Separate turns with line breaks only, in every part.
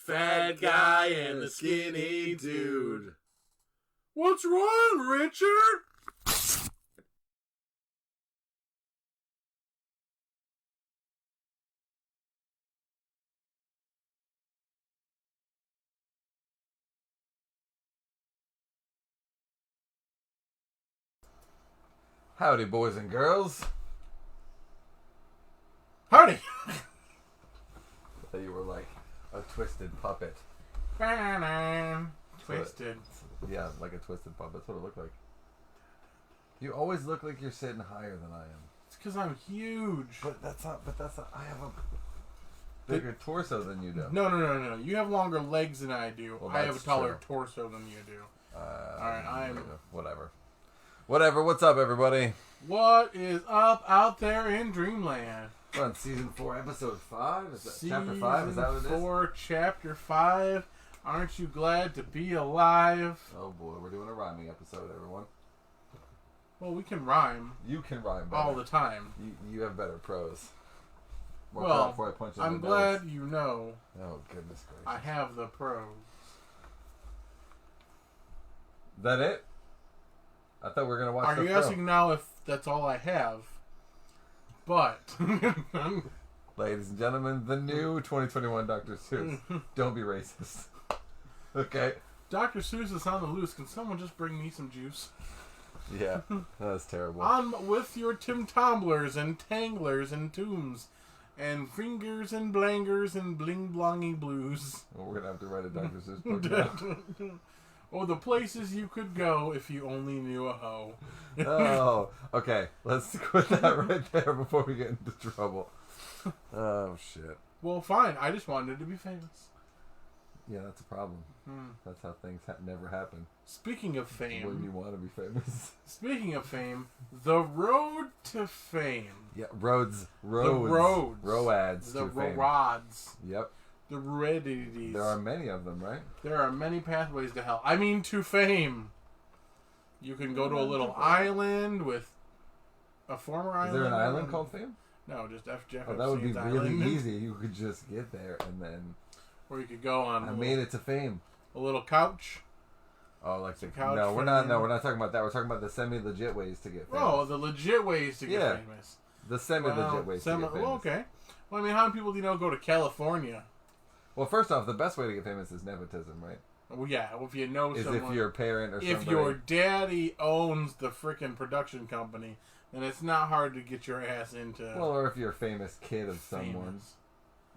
Fat guy and the skinny dude. What's wrong, Richard?
Howdy, boys and girls.
Howdy.
You were like a twisted puppet.
Twisted.
Yeah, like a twisted puppet. That's what it looked like. You always look like you're sitting higher than I am.
It's because I'm huge.
But that's not. I have a bigger torso than you do.
No. You have longer legs than I do.
Well,
I have a
that's
taller
true.
torso than you do. Alright, I'm...
Whatever. What's up, everybody?
What is up out there in Dreamland?
We're on season 4, episode 5. Is that
Season
chapter 5? Is that what it is?
4, chapter 5. Aren't you glad to be alive?
Oh boy, we're doing a rhyming episode, everyone.
Well, we can rhyme
You can rhyme better.
all the time.
You have better prose.
Well,
before I punch you in
I'm
the
glad
nose.
you know
Oh goodness gracious!
I have the pros.
That it? I thought we were gonna watch.
Are you asking now if that's all I have? But
ladies and gentlemen, the new 2021 Dr. Seuss. Don't be racist. Okay.
Dr. Seuss is on the loose. Can someone just bring me some juice?
Yeah, that's terrible.
On with your Tim Tomblers and Tanglers and Tombs and Fingers and Blangers and Bling Blongy Blues.
Well, we're gonna have to write a Dr. Seuss book now.
Oh, the places you could go if you only knew a hoe.
Oh, okay. Let's quit that right there before we get into trouble. Oh shit.
Well, fine. I just wanted to be famous.
Yeah, that's a problem. That's how things never happen.
Speaking of fame,
When you want to be famous.
Speaking of fame, the road to fame.
Yeah, roads.
The roads.
Roads
The
to fame.
roads.
Yep.
The redities.
There are many of them, right?
There are many pathways to hell. I mean, to fame. You can go to a little island with a former island.
Is there an island called Fame?
No, just F. Jeff
Oh, that would be
Epstein's
really
island.
easy. You could just get there and then...
Or you could go on
I made it to fame.
a little couch.
Oh, like the
couch
no, we're
for
not.
him.
No, we're not talking about that. We're talking about the semi-legit ways to get famous.
Oh, the legit ways to get
Yeah.
famous.
The semi-legit ways to get famous.
Well, okay. Well, I mean, how many people do you know go to California?
Well, first off, the best way to get famous is nepotism, right?
Well, yeah, if you know
Is
someone.
if your parent or
If
somebody...
your daddy owns the frickin' production company, then it's not hard to get your ass into.
Well, or if you're a famous kid of someone,
famous.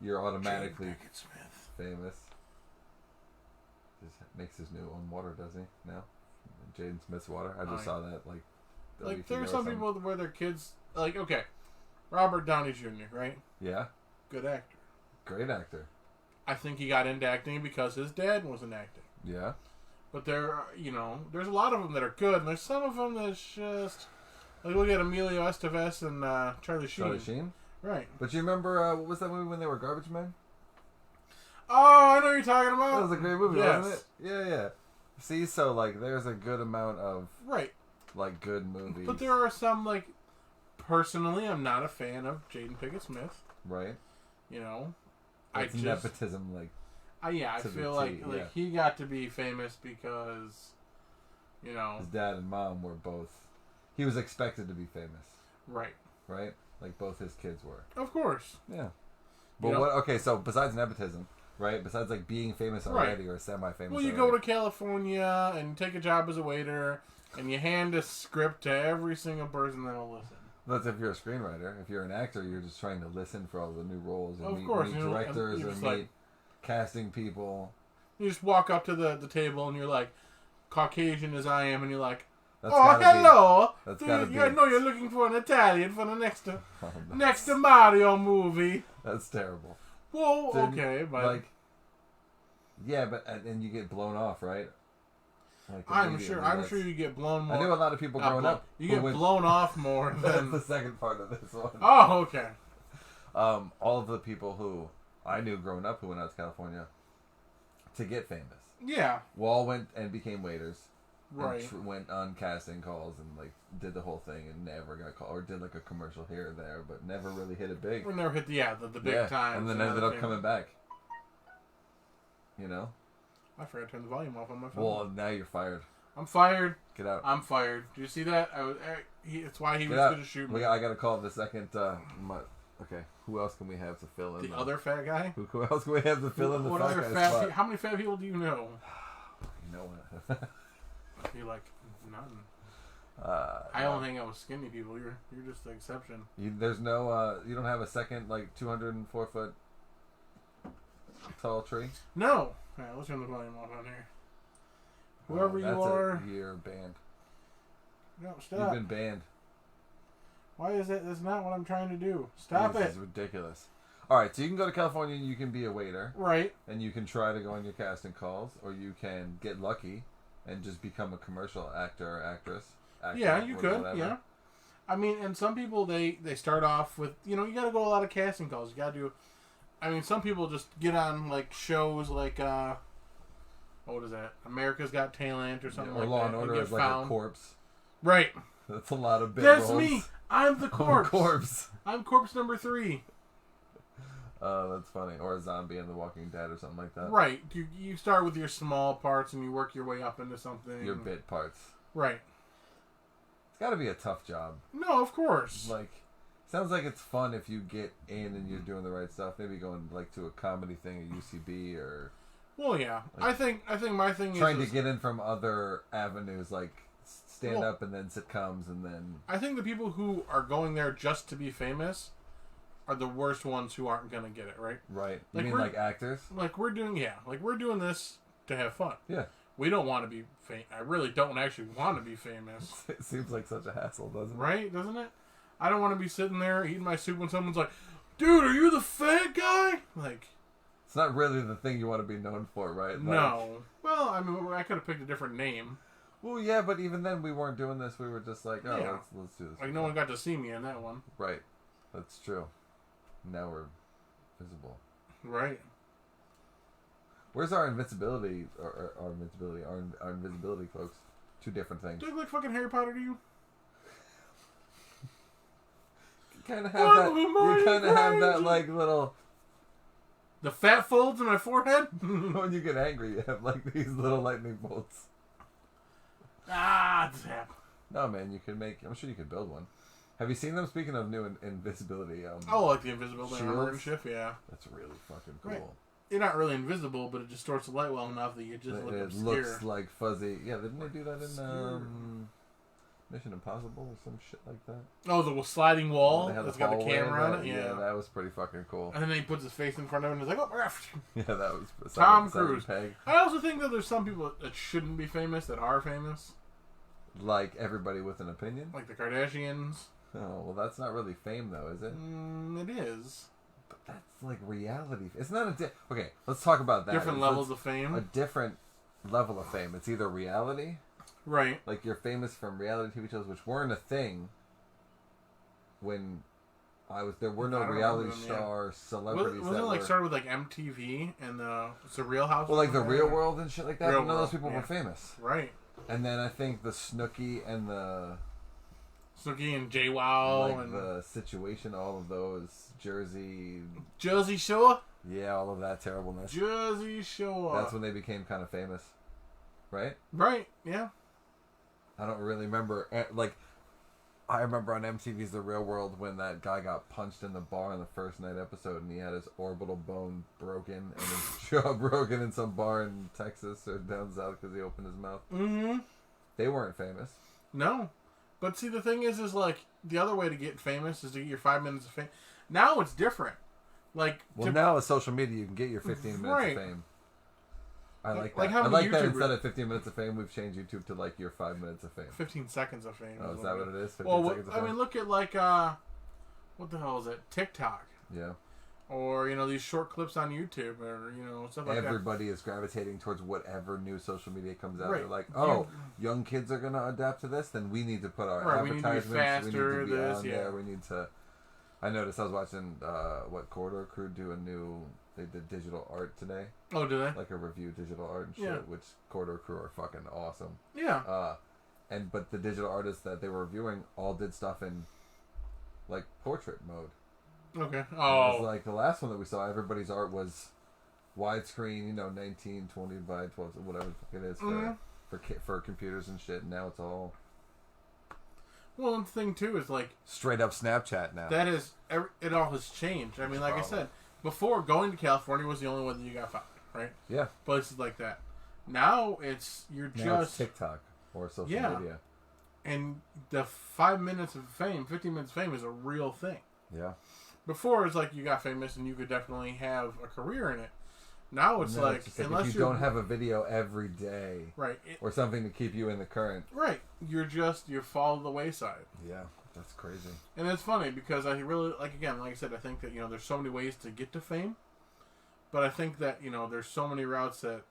you're automatically
Jane Pinkett Smith.
famous. Just makes his new own water, does he? Now, Jaden Smith's water. I just saw that like. a week
There are
ago or
some
something.
people where their kids okay, Robert Downey Jr. Right,
Yeah,
good actor.
great actor.
I think he got into acting because his dad wasn't acting.
Yeah.
But there's a lot of them that are good, and there's some of them that's just like look at Emilio Estevez and Charlie Sheen.
Charlie Sheen.
Right.
But you remember what was that movie when they were garbage men?
Oh, I know what you're talking about.
That was a great movie,
Yes.
wasn't it? Yeah. See, so like, there's a good amount of
Right.
like good movies.
But there are some like, personally, I'm not a fan of Jaden Pinkett Smith.
right.
You know,
It's nepotism, like.
I
to the
feel
T,
like
yeah.
he got to be famous because,
His dad and mom were both. He was expected to be famous,
right.
right? Like both his kids were.
Of course.
Yeah. But what? Okay, so besides nepotism, right? Besides like being famous already or semi-famous.
Well, you
already,
go to California and take a job as a waiter, and you hand a script to every single person that'll listen.
That's if you're a screenwriter. If you're an actor, you're just trying to listen for all the new roles and
Of
meet,
course,
meet
you know,
directors
you're
or
just
meet
like-
casting people.
You just walk up to the table and you're like, Caucasian as I am, and you're like,
That's
oh,
gotta
hello!
That's gotta be-
I know you're looking for an Italian for the next
Oh, no.
next Mario movie.
That's terrible.
Well,
Dude,
okay, but
like, yeah, but and you get blown off, right? Like,
I'm
immediately.
sure
That's-
you get blown more.
I knew a lot of people
not
growing
blown-
up.
You
who
get
went-
blown off more
That's
than.
the second part of this one.
Oh, okay.
All of the people who I knew growing up who went out to California to get famous.
Yeah.
All went and became waiters.
Right.
And went on casting calls and like did the whole thing and never got called, or did like a commercial here or there, but never really hit it big.
We never hit the big time.
and then ended up coming back. You know.
I forgot to turn the volume off on my phone.
Well, now you're fired.
I'm fired.
Get out.
I'm fired. Did you see that? It's why he was
out.
going to shoot me.
I got to call the second. Okay. Who else can we have to fill in?
The other fat guy?
Who else can we have to fill in the fat guy spot?
How many fat people do you know?
You know what?
You're like, none. I
no.
don't hang out with skinny people. You're just the exception.
There's no. You don't have a second 204 foot tall tree.
No. All right, let's turn the volume off on here. Whoever you are,
you're banned.
No, stop.
You've been banned.
Why is it? That's not what I'm trying to do. Stop it.
This is ridiculous. All right, so you can go to California and you can be a waiter.
Right.
And you can try to go on your casting calls, or you can get lucky and just become a commercial actor or actress.
Yeah, you could.
Whatever.
Yeah. I mean, and some people they start off with you got to go a lot of casting calls. You got to do. I mean, some people just get on shows like what is that? America's Got Talent or something like that.
Or Law and Order is like a corpse.
Right.
That's a lot of big
That's
roles.
me. I'm the corpse.
Corpse.
I'm corpse number 3.
That's funny. Or a zombie in The Walking Dead or something like that.
Right. You start with your small parts and you work your way up into something.
Your bit parts.
Right.
It's got to be a tough job.
No, of course.
Sounds like it's fun if you get in and you're doing the right stuff. Maybe going to a comedy thing at UCB or.
Well, yeah. I think my thing is
trying to get in from other avenues like stand up and then sitcoms and then.
I think the people who are going there just to be famous are the worst ones who aren't gonna get it, right?
Right. You mean actors?
We're doing this to have fun.
Yeah.
We don't want to be famous. I really don't actually want to be famous.
It seems like such a hassle, doesn't it?
Right? Doesn't it? I don't want to be sitting there eating my soup when someone's like, "Dude, are you the fat guy?"
It's not really the thing you want to be known for, right?
No. Well, I mean, I could have picked a different name.
Well, yeah, but even then we weren't doing this. We were just like, let's do this.
No one got to see me in that one.
Right. That's true. Now we're visible.
Right.
Where's our invincibility? Our invisibility, folks. Two different things.
Do you look like fucking Harry Potter to you?
You kind of have that. You kind of have that little.
The fat folds in my forehead.
When you get angry, you have these little lightning bolts.
Zap.
No, man, you can make. I'm sure you could build one. Have you seen them? Speaking of new invisibility,
like the invisibility armor and shit. Yeah,
that's really fucking cool.
Right. You're not really invisible, but it distorts the light well enough that you just look obscure.
It looks like fuzzy. Yeah, didn't they do that in Mission Impossible or some shit like that?
Oh, the sliding wall that's got a camera on it?
Yeah, that was pretty fucking cool.
And then he puts his face in front of it and he's like, oh,
yeah, that was
Tom Cruise. Peg. I also think that there's some people that shouldn't be famous that are famous.
Like everybody with an opinion?
Like the Kardashians.
Oh, well, that's not really fame, though, is it?
It is.
But that's reality. It's not okay, let's talk about that.
Different levels of fame.
A different level of fame. It's either reality.
Right.
Like you're famous from reality TV shows, which weren't a thing when there were no reality star celebrities.
Wasn't it started with MTV and it's a Real House?
Well, the Real World and shit like that. None of those people were famous.
Right.
And then I think the Snooki and
JWoww and
the Situation, all of those Jersey
Shore.
Yeah, all of that terribleness.
Jersey Shore.
That's when they became kind of famous, right?
Right. Yeah.
I don't really remember. I remember on MTV's The Real World when that guy got punched in the bar in the first night episode, and he had his orbital bone broken and his jaw broken in some bar in Texas or down south because he opened his mouth.
Mm-hmm.
They weren't famous.
No. But see, the thing is the other way to get famous is to get your 5 minutes of fame. Now it's different.
Now with social media, you can get your 15 minutes of fame. I like that. I like that instead of 15 minutes of fame, we've changed YouTube to your 5 minutes of fame.
15 seconds of fame.
Oh, is that what it is? 15 seconds of
fame? I mean, look at what the hell is it? TikTok.
Yeah.
Or, these short clips on YouTube or, stuff like that.
Everybody is gravitating towards whatever new social media comes out. Right. They're like, young kids are going to adapt to this, then we need to put our advertisements. We need to be on there. We need to... I noticed I was watching, Corridor Crew do they did digital art today.
Oh, do they?
Like a review digital art and shit, which Corridor Crew are fucking awesome.
Yeah.
But the digital artists that they were reviewing all did stuff in, portrait mode.
Okay.
Oh. It was the last one that we saw, everybody's art was widescreen, 1920 by 12, whatever it is for computers and shit. And now it's all.
Well, and the thing too is like
straight up Snapchat now.
That is, it all has changed. I mean, like I said before, going to California was the only way that you got found, right?
Yeah,
places like that. Now it's
it's TikTok or social media,
and the 5 minutes of fame, 15 minutes of fame is a real thing.
Yeah.
Before it's like you got famous and you could definitely have a career in it. Now it's like
unless if you don't have a video every day,
right,
or something to keep you in the current,
right, you fall to the wayside.
Yeah, that's crazy.
And it's funny because I really like I said, I think that there's so many ways to get to fame, but I think that there's so many routes that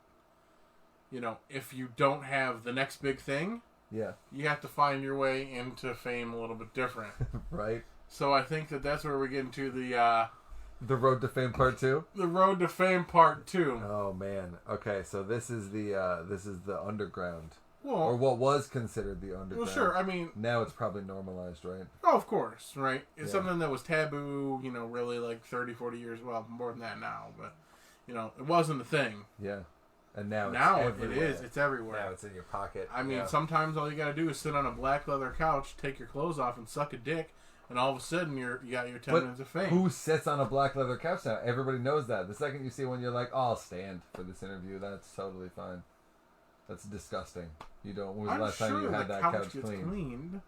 if you don't have the next big thing, you have to find your way into fame a little bit different,
right?
So I think that that's where we get into the
Road to Fame Part 2?
The Road to Fame Part 2.
Oh, man. Okay, so this is the underground. Well, or what was considered the underground.
Well, sure, I mean...
Now it's probably normalized, right?
Oh, of course, right? It's something that was taboo, really like 30, 40 years, well, more than that now, but, it wasn't a thing.
Yeah. And now
it is. It's everywhere.
Now it's in your pocket.
I mean, sometimes all you gotta do is sit on a black leather couch, take your clothes off, and suck a dick, and all of a sudden you got your 10 minutes of fame.
Who sits on a black leather couch now? Everybody knows that. The second you see one, you're like, oh, I'll stand for this interview. That's totally fine. That's disgusting. You don't. When was the last time you had that couch cleaned?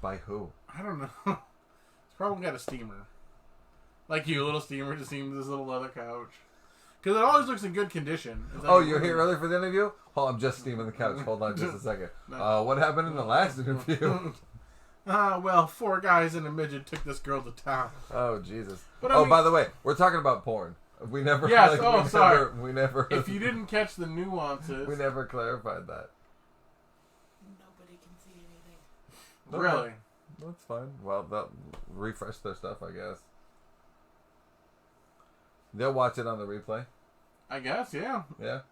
By who?
I don't know. It's probably got a steamer. Like you, a little steamer to steam this little leather couch. Because it always looks in good condition.
Oh, you're here early for the interview? Oh, I'm just steaming the couch. Hold on just a second. What happened in the last interview?
Well, 4 guys and a midget took this girl to town.
Oh, Jesus. But by the way, we're talking about porn. We never...
Yes,
sorry. We never...
If you didn't catch the nuances...
We never clarified that.
Nobody can see anything.
Really?
That's fine. Well, they'll refresh their stuff, I guess. They'll watch it on the replay.
I guess, yeah.
Yeah.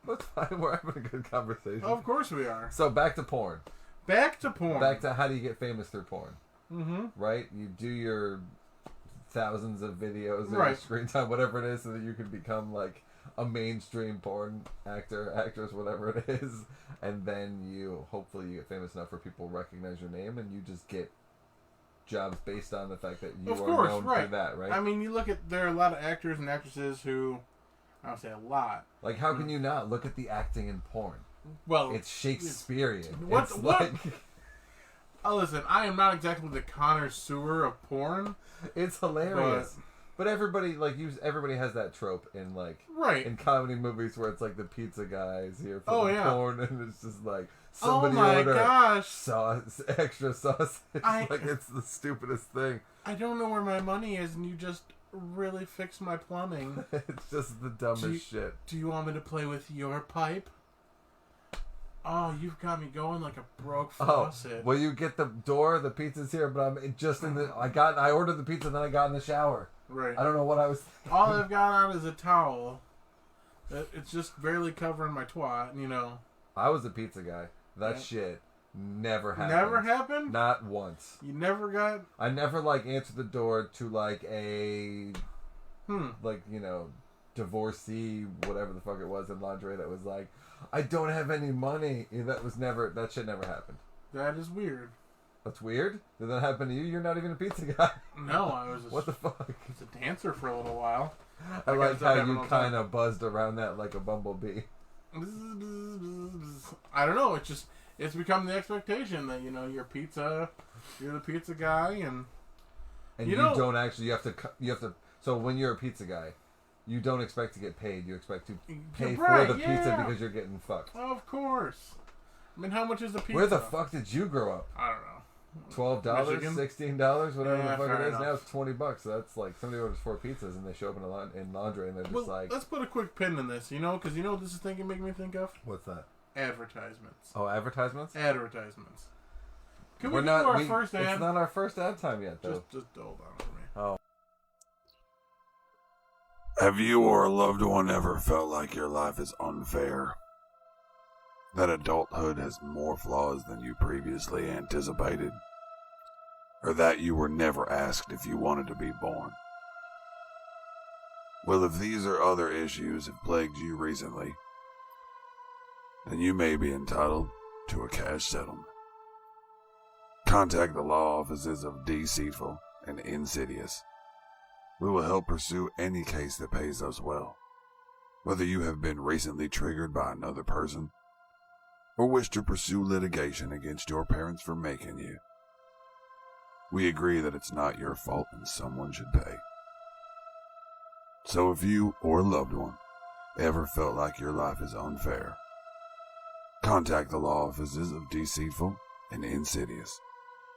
That's fine. We're having a good conversation.
Of course we are.
So, back to porn.
Back to porn.
Back to how do you get famous through porn.
Mm-hmm.
Right? You do your thousands of videos or your screen time, whatever it is, so that you can become like a mainstream porn actor, actress, whatever it is. And then hopefully you get famous enough for people to recognize your name, and you just get jobs based on the fact that you are known for that, right?
I mean, there are a lot of actors and actresses who, I don't say a lot.
Like, how can you not look at the acting in porn?
Well,
it's Shakespearean.
What? Oh, listen, I am not exactly the connoisseur of porn.
It's hilarious. But everybody everybody has that trope in in comedy movies where it's like the pizza guys here for porn, and it's just like somebody order sauce, extra sauce. It's the stupidest thing.
I don't know where my money is, and you just really fixed my plumbing.
It's just the dumbest shit.
Do you want me to play with your pipe? Oh, you've got me going like a broke faucet.
Well, you get the door, the pizza's here, but I'm just in the... I ordered the pizza, and then I got in the shower.
Right.
I don't know what I was thinking.
All I've got on is a towel. It's just barely covering my twat,
I was a pizza guy. That shit never happened.
Never happened?
Not once.
You never got...
I never, answered the door to, a... divorcee, whatever the fuck it was in lingerie that was like, I don't have any money. That shit never happened.
That is weird.
That's weird? Did that happen to you? You're not even a pizza guy.
No, I was
what the fuck?
I was a dancer for a little while.
I like how you kind of buzzed around that like a bumblebee.
I don't know, it's become the expectation that, you're the pizza guy, and
you don't actually, you have to, so when you're a pizza guy, you don't expect to get paid. You expect to pay for the pizza because you're getting fucked.
Of course. I mean, how much is a pizza?
Where the fuck did you grow up?
I don't know.
$12, $16, whatever the fuck it is. Now it's $20. So that's like somebody orders 4 pizzas and they show up in laundry and they're just like...
Let's put a quick pin in this, because what this is making me think of?
What's that?
Advertisements.
Oh, advertisements?
Advertisements. Can we do our first ad?
It's not our first ad time yet, though.
Just hold on for me.
Oh.
Have you or a loved one ever felt like your life is unfair? That adulthood has more flaws than you previously anticipated? Or that you were never asked if you wanted to be born? Well, if these or other issues have plagued you recently, then you may be entitled to a cash settlement. Contact the law offices of Deceitful and Insidious. We will help pursue any case that pays us well. Whether you have been recently triggered by another person, or wish to pursue litigation against your parents for making you, we agree that it's not your fault and someone should pay. So if you or a loved one ever felt like your life is unfair, contact the law offices of Deceitful and Insidious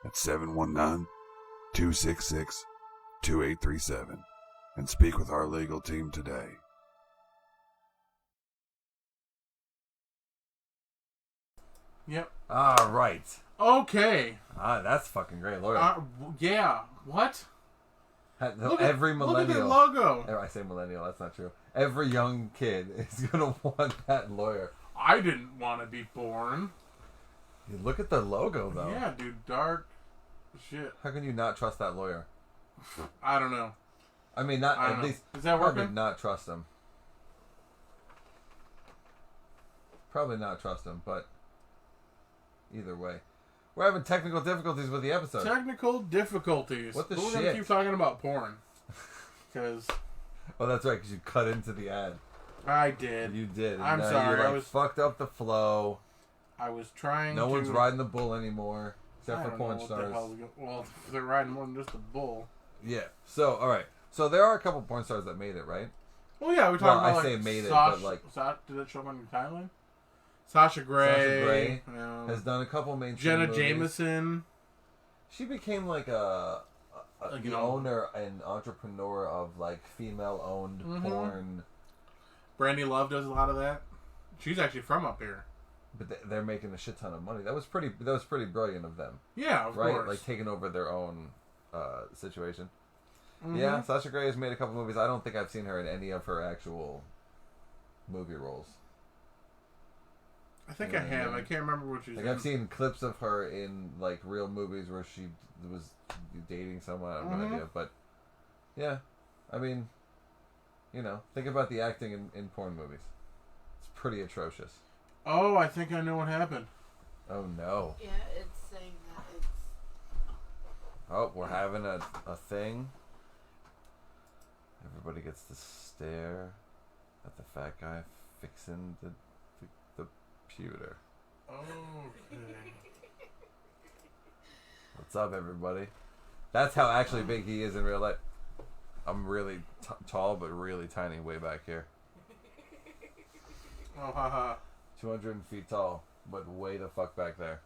at 719-266-2837 and speak with our legal team today.
Yep.
All right.
Okay.
That's fucking great, lawyer.
Yeah. What?
Every millennial.
Look at the logo.
I say millennial. That's not true. Every young kid is gonna want that lawyer.
I didn't want to be born.
You look at the logo, though.
Yeah, dude. Dark shit.
How can you not trust that lawyer?
I don't know.
I mean, not at least.
Is that
probably
working?
Not trust him. Probably not trust him, but either way. We're having technical difficulties with the episode.
Technical difficulties.
What the
shit? We're
shit?
going to keep talking about porn. Because...
Oh, that's right, because you cut into the ad.
I did.
You did. And
I'm
now
sorry.
You, fucked up the flow.
I was trying
No one's riding the bull anymore, except for porn stars.
Well, they're riding more than just a bull.
Yeah. So, all right. So there are a couple porn stars that made it, right?
Well, yeah, we're talking about
I say made it, but like...
Did it show up on your timeline? Sasha Grey
has done a couple mainstream
Jenna
movies.
Jameson.
She became like the owner and entrepreneur of like female-owned porn.
Brandy Love does a lot of that. She's actually from up here.
But they're making a shit ton of money. That was pretty brilliant of them.
Yeah, of course.
Like taking over their own situation. Yeah, Sasha Grey has made a couple movies. I don't think I've seen her in any of her actual movie roles.
I think I have. I can't remember what she's
like. I've seen clips of her in like real movies where she was dating someone. I have no idea, but yeah, I mean, you know, think about the acting in porn movies. It's pretty atrocious.
Oh, I think I know what happened.
Oh no.
Yeah, it's saying that it's...
Oh, we're having a thing. Everybody gets to stare at the fat guy fixing the computer.
Okay.
What's up, everybody? That's how actually big he is in real life. I'm really tall, but really tiny way back here.
Oh, haha.
200 feet tall, but way the fuck back there.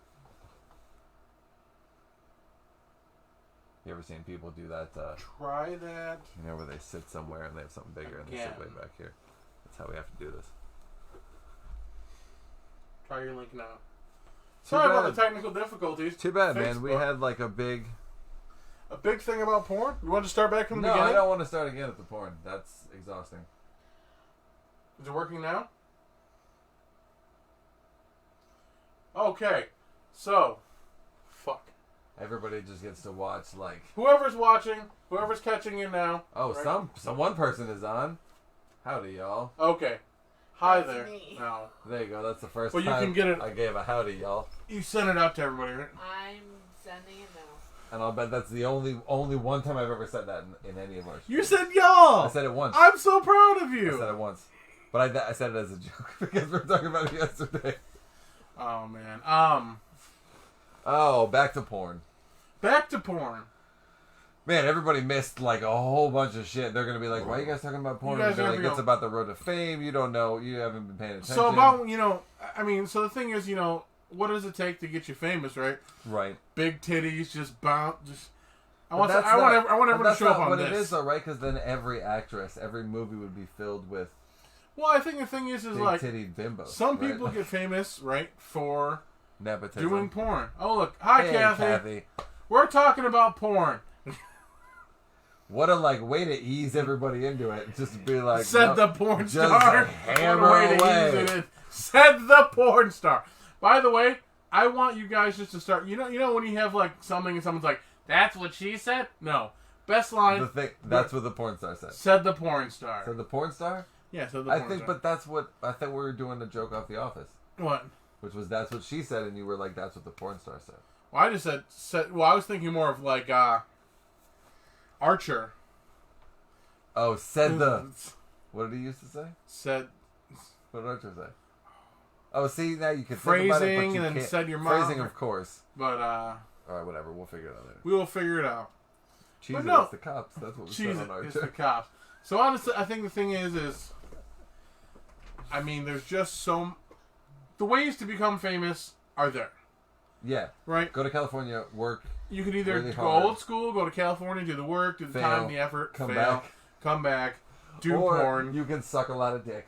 You ever seen people do that?
Try that.
You know, where they sit somewhere and they have something bigger and they sit way back here. That's how we have to do this.
Try your link now. Sorry about the technical difficulties.
Too bad, man. We had like a big
thing about porn? You want to start back from the beginning?
No, I don't want to start again at the porn. That's exhausting.
Is it working now? Okay. So, fuck.
Everybody just gets to watch like...
Whoever's watching, whoever's catching in now.
Oh, right? One person is on. Howdy, y'all.
Okay. Hi
That's
there.
me.
No.
There you go. That's the first
time
you can get it.
I
gave a howdy, y'all.
You sent it out to everybody, right?
I'm sending it now.
And I'll bet that's the only one time I've ever said that in any of our shows.
You said y'all!
I said it once.
I'm so proud of you!
I said it once. But I said it as a joke because we were talking about it yesterday.
Oh, man.
Oh, back to porn.
Back to porn.
Man, everybody missed like a whole bunch of shit. They're going to be like, why are you guys talking about porn? Like, it's about the road to fame. You don't know. You haven't been paying attention.
So about, so the thing is, what does it take to get you famous, right?
Right.
Big titties, I want everyone to show up on this.
But it is though, right? Because then every movie would be filled with.
Well, I think the thing is like
big-tittied bimbos.
Some people get famous, right, for
nepotism,
doing porn. Oh look, hi
hey,
Kathy. We're talking about porn.
What a way to ease everybody into it. Just to be like,
said the porn star.
Hammer away.
Said the porn star. By the way, I want you guys just to start. You know when you have something and someone's like, "That's what she said." No, Best line.
That's what the porn star said.
Said the porn star.
Said the porn star?
Yeah, said the porn star.
But that's what I thought we were doing a joke off The Office.
What?
Which was that's what she said, and you were like, that's what the porn star said.
Well, I just said. Well, I was thinking more of like Archer.
Oh, said the. What did he used to say?
Said.
What did Archer say? Oh, see, now you can
phrasing
think about it, but you
and then
can't.
said your mom.
Phrasing, of course.
But
all right, whatever. We'll figure it out later.
We will figure it out.
Cheese it's the cops. That's what we said on Archer.
It's the cops. So honestly, I think the thing is, I mean, there's just the ways to become famous are there.
Yeah.
Right.
Go to California, work.
You can either
really
go
hard,
old school, go to California, do the work, do the time, the effort,
come back,
do porn.
You can suck a lot of dick.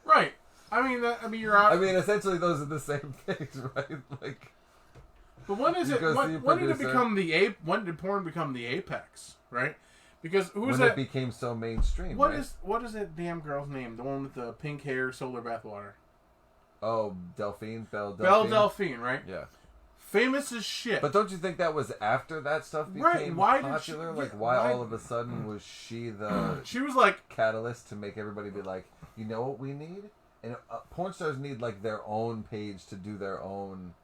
Right. I mean, you're out.
I mean, essentially, those are the same things, right? Like.
But when is it? When did it become when did porn become the apex? Right. Because who's
when it became so mainstream.
What is that damn girl's name? The one with the pink hair, solar bathwater.
Oh, Delphine. Belle
Delphine, right?
Yeah.
Famous as shit.
But don't you think that was after that stuff became popular? Why all of a sudden was she the...
She was like...
catalyst to make everybody be like, you know what we need? And porn stars need like their own page to do their own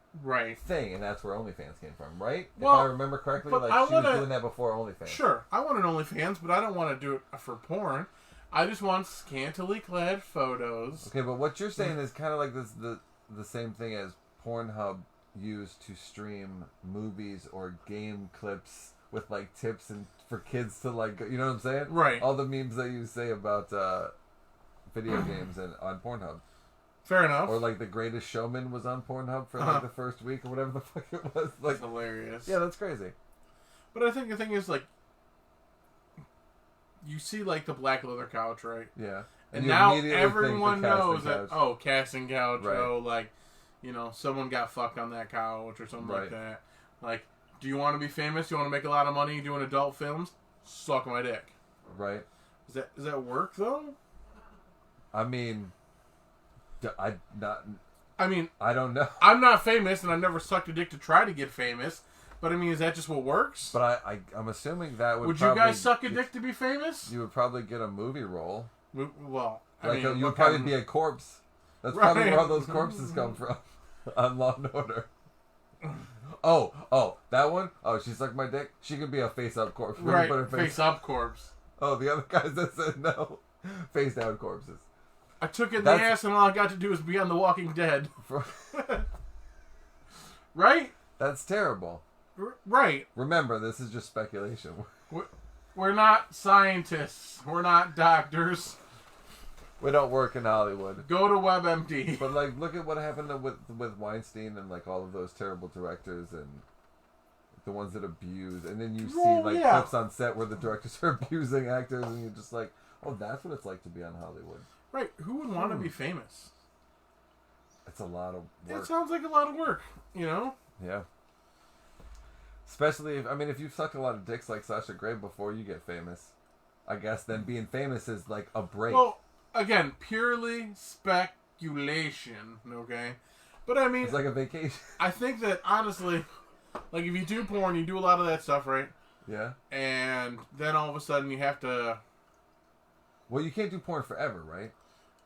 thing. And that's where OnlyFans came from, right? Well, if I remember correctly, like she was doing that before OnlyFans.
Sure. I want an OnlyFans, but I don't want to do it for porn. I just want scantily clad photos.
Okay, but what you're saying is kind of like this the same thing as Pornhub used to stream movies or game clips with like tips and for kids to like, you know what I'm saying?
Right.
All the memes that you say about video games and on Pornhub.
Fair enough.
Or like The Greatest Showman was on Pornhub for like the first week or whatever the fuck it was. Like,
that's hilarious.
Yeah, that's crazy.
But I think the thing is like, you see like the black leather couch, right?
Yeah.
And now everyone knows that, casting couch, like, you know, someone got fucked on that couch or something like that. Like, do you want to be famous? Do you want to make a lot of money doing adult films? Suck my dick.
Right.
Does that work though?
I mean, I don't know.
I'm not famous, and I've never sucked a dick to try to get famous. But I mean, is that just what works?
But I'm assuming that would.
Would you guys suck a dick to be famous?
You would probably get a movie role.
Well,
I mean, you would probably be a corpse. That's probably where all those corpses come from on Law and Order. Oh, that one? Oh, she sucked my dick? She could be a face-up corpse.
Right, face-up corpse.
Oh, the other guys that said no. Face-down corpses.
I took it in the ass and all I got to do was be on The Walking Dead. Right?
That's terrible.
Right.
Remember, this is just speculation.
We're not scientists. We're not doctors.
We don't work in Hollywood.
Go to WebMD.
But like, look at what happened with Weinstein and like all of those terrible directors and the ones that abuse. And then you see like clips on set where the directors are abusing actors, and you're just like, oh, that's what it's like to be on Hollywood.
Right. Who would want to be famous?
It's a lot of work.
It sounds like a lot of work, you know?
Yeah. Especially if you've sucked a lot of dicks like Sasha Grey before you get famous, I guess then being famous is like a break.
Well, again, purely speculation, okay? But I mean,
it's like a vacation.
I think that honestly, like if you do porn, you do a lot of that stuff, right?
Yeah. And
then all of a sudden you have to.
Well, you can't do porn forever, right?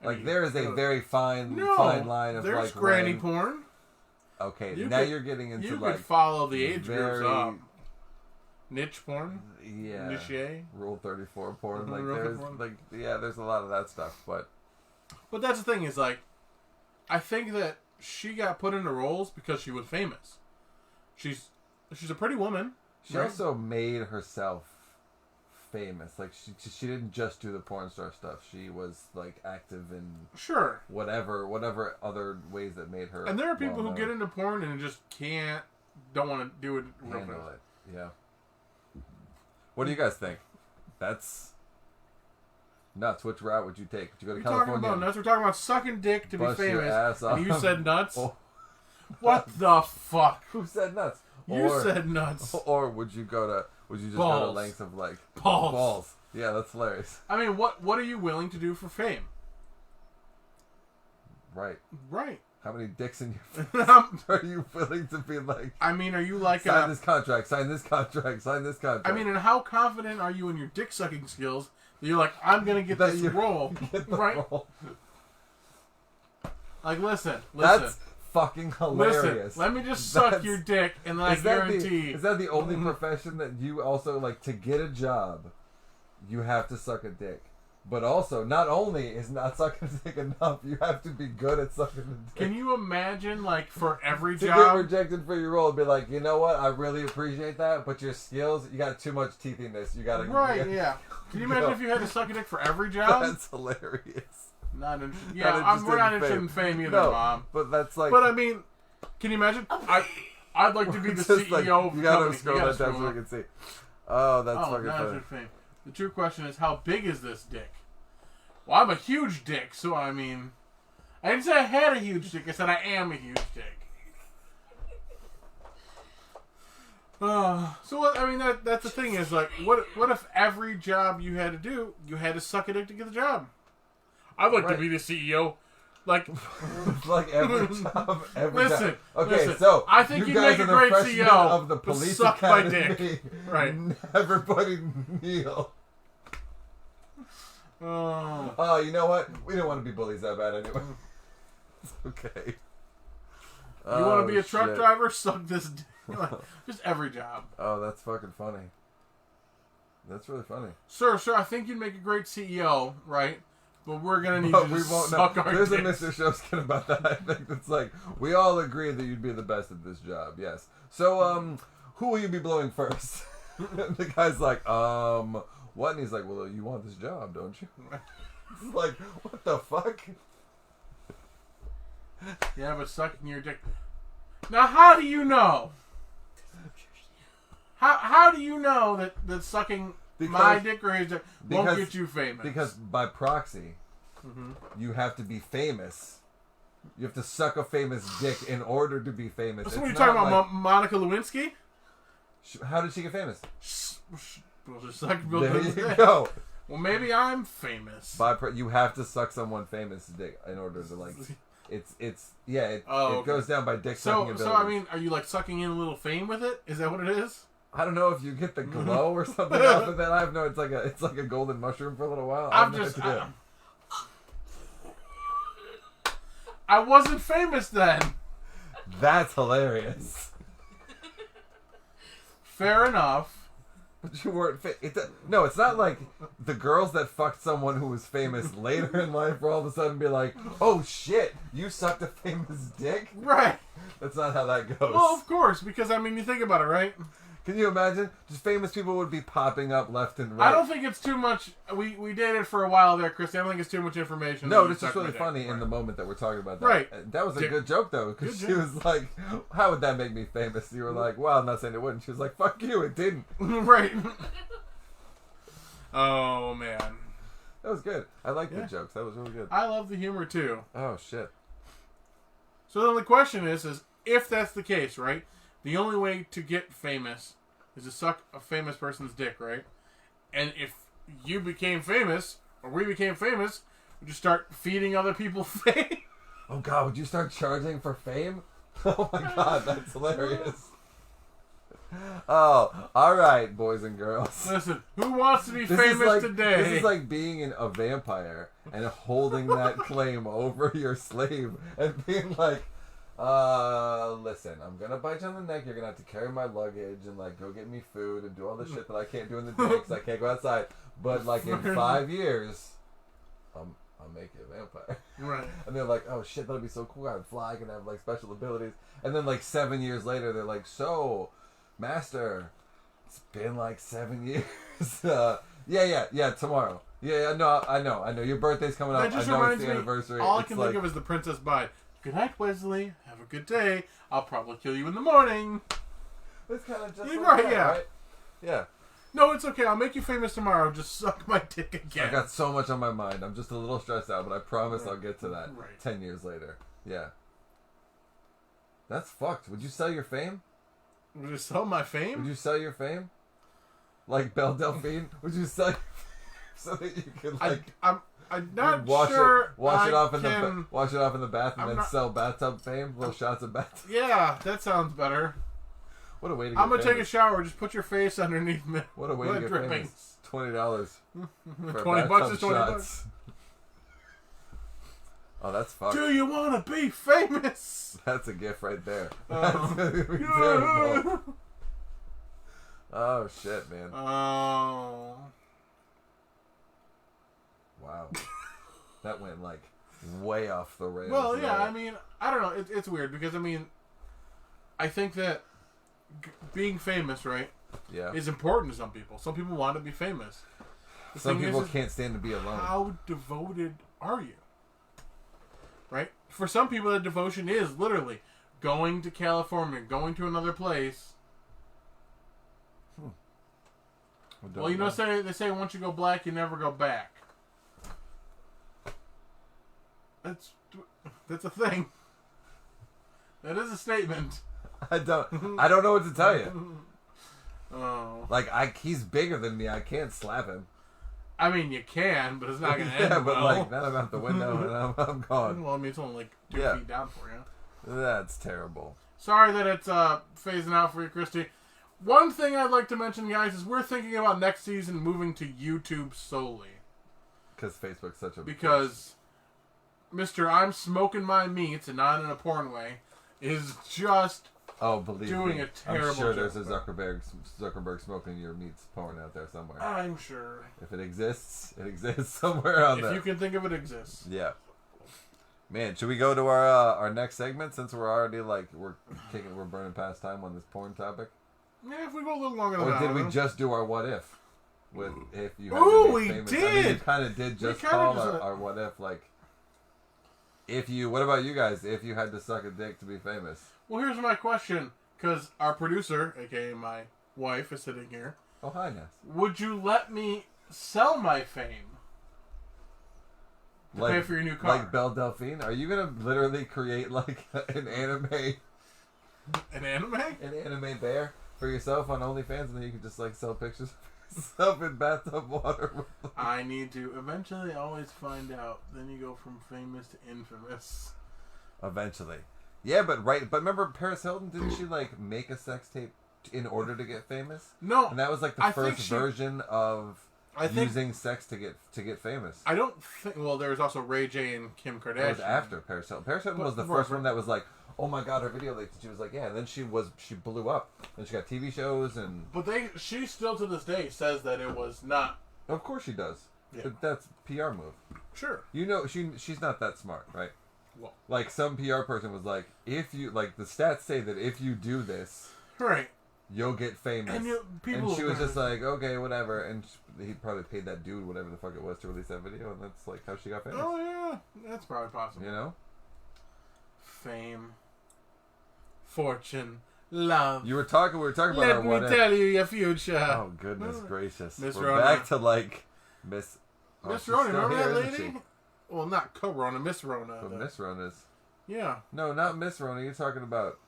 Like there is a very fine line of
there's granny porn.
Okay, you're getting into
you could follow the age groups up. Niche porn.
Yeah.
Niche.
Rule 34 porn. Like there's a lot of that stuff, but
that's the thing is like, I think that she got put into roles because she was famous. She's a pretty woman.
She also made herself famous. Like she didn't just do the porn star stuff. She was like active in whatever other ways that made her.
And there are people who get into porn and just don't want to do it.
Handle it. Yeah. What do you guys think? That's nuts. Which route would you take? Would you go to California?
Talking about nuts. We're talking about sucking dick to be famous.
Your ass off.
And you said nuts. What the fuck?
Who said nuts?
You said nuts.
Or would you go to lengths of like
balls?
Yeah, that's hilarious.
I mean, what are you willing to do for fame?
Right. How many dicks in your face are you willing to be like?
I mean, are you like
sign this contract, sign this contract, sign this contract?
I mean, and how confident are you in your dick sucking skills that you're like, I'm gonna get this role, right? Role. Like, listen.
That's fucking hilarious.
Listen, let me just suck your dick, and then I guarantee.
Is that the only profession that you also like to get a job? You have to suck a dick. But also, not only is not sucking a dick enough, you have to be good at sucking a dick.
Can you imagine, like, for every
to
job...
get rejected for your role and be like, you know what, I really appreciate that, but your skills, you got too much teeth in this. You gotta...
Right, yeah. Can you imagine if you had to suck a dick for every job?
That's hilarious.
Not interested. Yeah, we're not interested in fame either,
no,
Mom.
But that's like...
But, I mean, can you imagine? I'd like to be the CEO
like,
of
you gotta scroll that down so we can see. Oh, that's fucking funny.
Fame. The true question is, how big is this dick? Well, I'm a huge dick, so I mean... I didn't say I had a huge dick, I said I am a huge dick. So, I mean, that's the thing is, like, what if every job you had to do, you had to suck a dick to get the job? I'd like to be the CEO. Like,
like every job,
listen,
job. Okay,
listen,
so
I think you make a great CEO
of the police
suck
academy.
my dick. Right.
Everybody kneel. Oh, you know what? We didn't want to be bullies that bad anyway. It's okay.
You want to be a truck driver? Suck this dick. Like, just every job.
Oh, that's fucking funny. That's really funny.
Sir, I think you'd make a great CEO, right? But we're going to need you to suck our
There's
dicks.
a Mr. Shoskin about that. I think it's like, we all agree that you'd be the best at this job, yes. So, who will you be blowing first? The guy's like, what? And he's like, well, you want this job, don't you? It's like, what the fuck?
Yeah, but sucking your dick. Now, how do you know? How do you know that sucking my dick or his dick won't get you famous?
Because by proxy, you have to be famous. You have to suck a famous dick in order to be famous.
So what are you talking about, like, Monica Lewinsky?
How did she get famous?
There
you go.
Well, maybe I'm famous.
You have to suck someone famous dick in order to, like... It goes down by dick sucking ability.
So, I mean, are you, like, sucking in a little fame with it? Is that what it is?
I don't know if you get the glow or something off of that. I have no... It's like a golden mushroom for a little while.
I wasn't famous then.
That's hilarious.
Fair enough.
But you weren't no, it's not like the girls that fucked someone who was famous later in life will all of a sudden be like, oh shit, you sucked a famous dick?
Right.
That's not how that goes.
Well, of course, because, I mean, you think about it, right?
Can you imagine? Just famous people would be popping up left and right.
I don't think it's too much. We dated for a while there, Chris. I don't think it's too much information.
No, it's just really funny in the moment that we're talking about that.
Right.
That was a good joke, though, because she was like, how would that make me famous? You were like, well, I'm not saying it wouldn't. She was like, fuck you, it didn't.
Right. Oh, man.
That was good. I like the jokes. That was really good.
I love the humor, too.
Oh, shit.
So then the question is if that's the case, right? The only way to get famous is to suck a famous person's dick, right? And if you became famous, or we became famous, would you start feeding other people fame?
Oh, God, would you start charging for fame? Oh, my God, that's hilarious. Oh, all right, boys and girls.
Listen, who wants to be famous today?
This is like being a vampire and holding that claim over your slave and being like, listen, I'm gonna bite you on the neck. You're gonna have to carry my luggage and like go get me food and do all the shit that I can't do in the day because I can't go outside. But like in 5 years, I'll make you a vampire.
Right.
And they're like, oh shit, that'll be so cool. I can fly, I can have like special abilities. And then like 7 years later, they're like, so, master, it's been like 7 years. Yeah, tomorrow. Yeah, no, I know. Your birthday's coming up. I know it's the anniversary.
All I can think of is the Princess Bride. Good night, Wesley. Have a good day. I'll probably kill you in the morning.
That's kind of just
right?
Yeah.
No, it's okay. I'll make you famous tomorrow. Just suck my dick again.
I got so much on my mind. I'm just a little stressed out, but I promise I'll get to that 10 years later. Yeah. That's fucked. Would you sell your fame?
Would you sell my fame?
Would you sell your fame? Like Belle Delphine? Would you sell your fame so that you could like...
I'm not sure.
Wash it off in the bath and then sell bathtub fame. Little shots of bathtub.
Yeah, that sounds better.
What a way to get
I'm gonna take a shower. Just put your face underneath me.
What a way to get famous. $20.
$20 is $20.
Oh, that's fucked.
Do you want to be famous?
That's a gift right there. That's gonna be terrible. Oh shit, man.
Oh.
Wow. That went like way off the rails.
Well, yeah. I mean, I don't know. It's weird because I mean, I think that being famous, right?
Yeah.
Is important to some people. Some people want to be famous.
Some people can't stand to be alone.
How devoted are you? Right? For some people, that devotion is literally going to California, going to another place. Well, you know, they say once you go black, you never go back. That's a thing. That is a statement.
I don't know what to tell you.
Oh.
Like he's bigger than me. I can't slap him.
I mean, you can, but it's not going to end
but
well.
like then I'm out the window and I'm gone.
Well, I mean, it's only like 2 feet down for you.
That's terrible.
Sorry that it's phasing out for you, Christy. One thing I'd like to mention, guys, is we're thinking about next season moving to YouTube solely.
Because Facebook's such a...
Because Mr. I'm smoking my meats, and not in a porn way, is just doing a terrible
I'm sure
job.
there's a Zuckerberg smoking your meats porn out there somewhere.
I'm sure.
If it exists somewhere out there.
If you can think of it, exists.
Yeah. Man, should we go to our next segment since we're already we're burning past time on this porn topic?
Yeah, if we go a little longer than that.
Or did we just do our what if? With if you had
to
be
we
famous?
did.
I mean, you kind of did just call our what if what about you guys? If you had to suck a dick to be famous?
Well, here's my question, because our producer, aka my wife, is sitting here.
Oh, hi, Ness.
Would you let me sell my fame to pay for your new car?
Like Belle Delphine? Are you gonna literally create an anime?
An anime?
An anime bear for yourself on OnlyFans, and then you can just sell pictures of yourself in bathtub water.
I need to eventually always find out. Then you go from famous to infamous.
Eventually. Yeah, but remember Paris Hilton? Didn't she make a sex tape in order to get famous?
No,
and that was the first version of using sex to get famous.
I don't think. Well, there was also Ray J and Kim Kardashian. It was
after Paris Hilton. Paris Hilton was the first one that was oh my god, her video leaked. She was yeah. And then she blew up. Then she got TV shows and. But
she still to this day says that it was not.
Of course she does.
Yeah.
But that's a PR move.
Sure.
You know she's not that smart, right?
Well,
some PR person was if you the stats say that if you do this,
right,
you'll get famous. And she was just okay, whatever. And he probably paid that dude whatever the fuck it was to release that video, and that's how she got famous.
Oh yeah, that's probably possible.
You know,
fame, fortune, love.
We were talking about our what if.
Let me tell you your future.
Oh goodness gracious!
Miss
We're
Rona.
back to Miss.
Miss Rona, remember that lady? Well, not Co-Rona, Miss Rona.
But Miss Rona's.
Yeah.
No, not Miss Rona. You're talking about.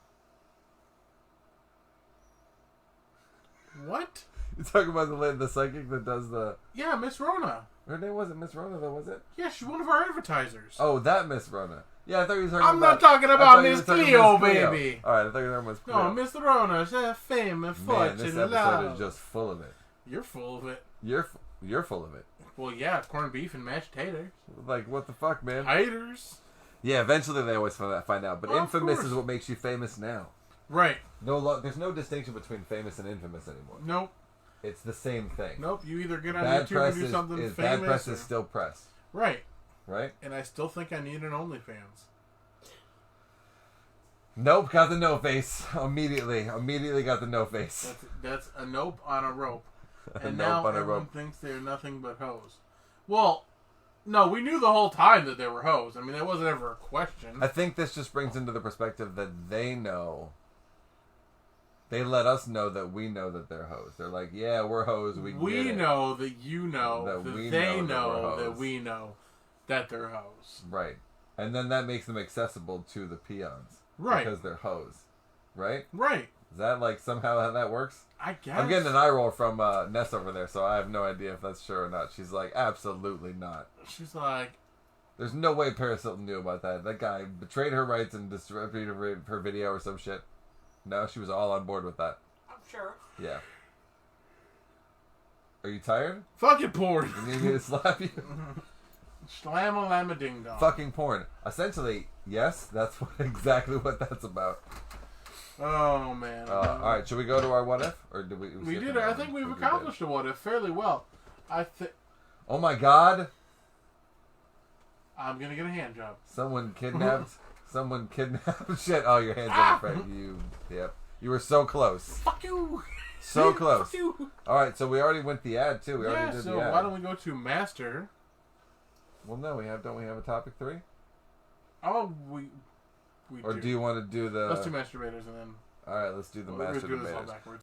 What?
You're talking about the psychic that does the.
Yeah, Miss Rona.
Her name wasn't Miss Rona, though, was it?
Yeah, she's one of our advertisers.
Oh, that Miss Rona. Yeah, I thought you were talking
I'm not talking about Miss Cleo, baby.
All right, I thought you were talking about Miss Cleo.
No, Miss Rona, fame and fortune.
Man, this episode is just full of it.
You're full of it.
You're full of it.
Well, yeah, corned beef and mashed taters.
What the fuck, man?
Haters.
Yeah, eventually they always find out. But infamous is what makes you famous now.
Right.
There's no distinction between famous and infamous anymore.
Nope.
It's the same thing.
Nope. You either get on YouTube and do something famous.
Bad press is still press.
Right.
Right?
And I still think I need an OnlyFans.
Nope, got the no face. Immediately got the no face.
That's a nope on a rope. And now everyone thinks they're nothing but hoes. Well, no, we knew the whole time that they were hoes. I mean, that wasn't ever a question.
I think this just brings into the perspective that they know. They let us know that we know that they're hoes. They're yeah, we're hoes. We
know that you know that they know that we know that they're hoes.
Right. And then that makes them accessible to the peons.
Right.
Because they're hoes. Right?
Right.
Is that like somehow how that works?
I guess.
I'm getting an eye roll from Ness over there, so I have no idea if that's true or not. She's like, absolutely not.
She's like,
there's no way Paris Hilton knew about that. That guy betrayed her rights and disrupted her video or some shit. No, she was all on board with that.
I'm sure.
Yeah. Are you tired?
fucking porn.
You need me to slap you?
Slam-a-lam-a-ding-dong.
Fucking porn. Essentially, yes, that's exactly what that's about.
Oh, man.
Alright, should we go to our what if? Or did we
did. I think we've accomplished a what if fairly well.
Oh my god.
I'm gonna get a hand job.
Someone kidnapped. Shit. Oh, your hands on the front. Yep. You were so close.
Fuck you.
So close.
Fuck you.
Alright, so we already went the ad too. We already did the ad.
Why don't we go to Master?
Well, no, don't we have a topic 3?
Oh, we
or do you want to do the...
Let's do masturbators and then...
Alright, let's do the masturbators.
We're doing this all backwards.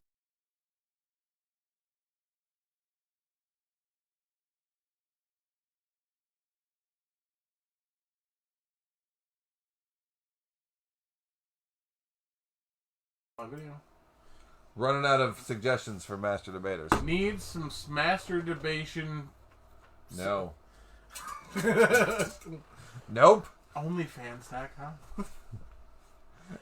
Video.
Running out of suggestions for master debaters.
Need some master debation.
No. Nope.
OnlyFans.com.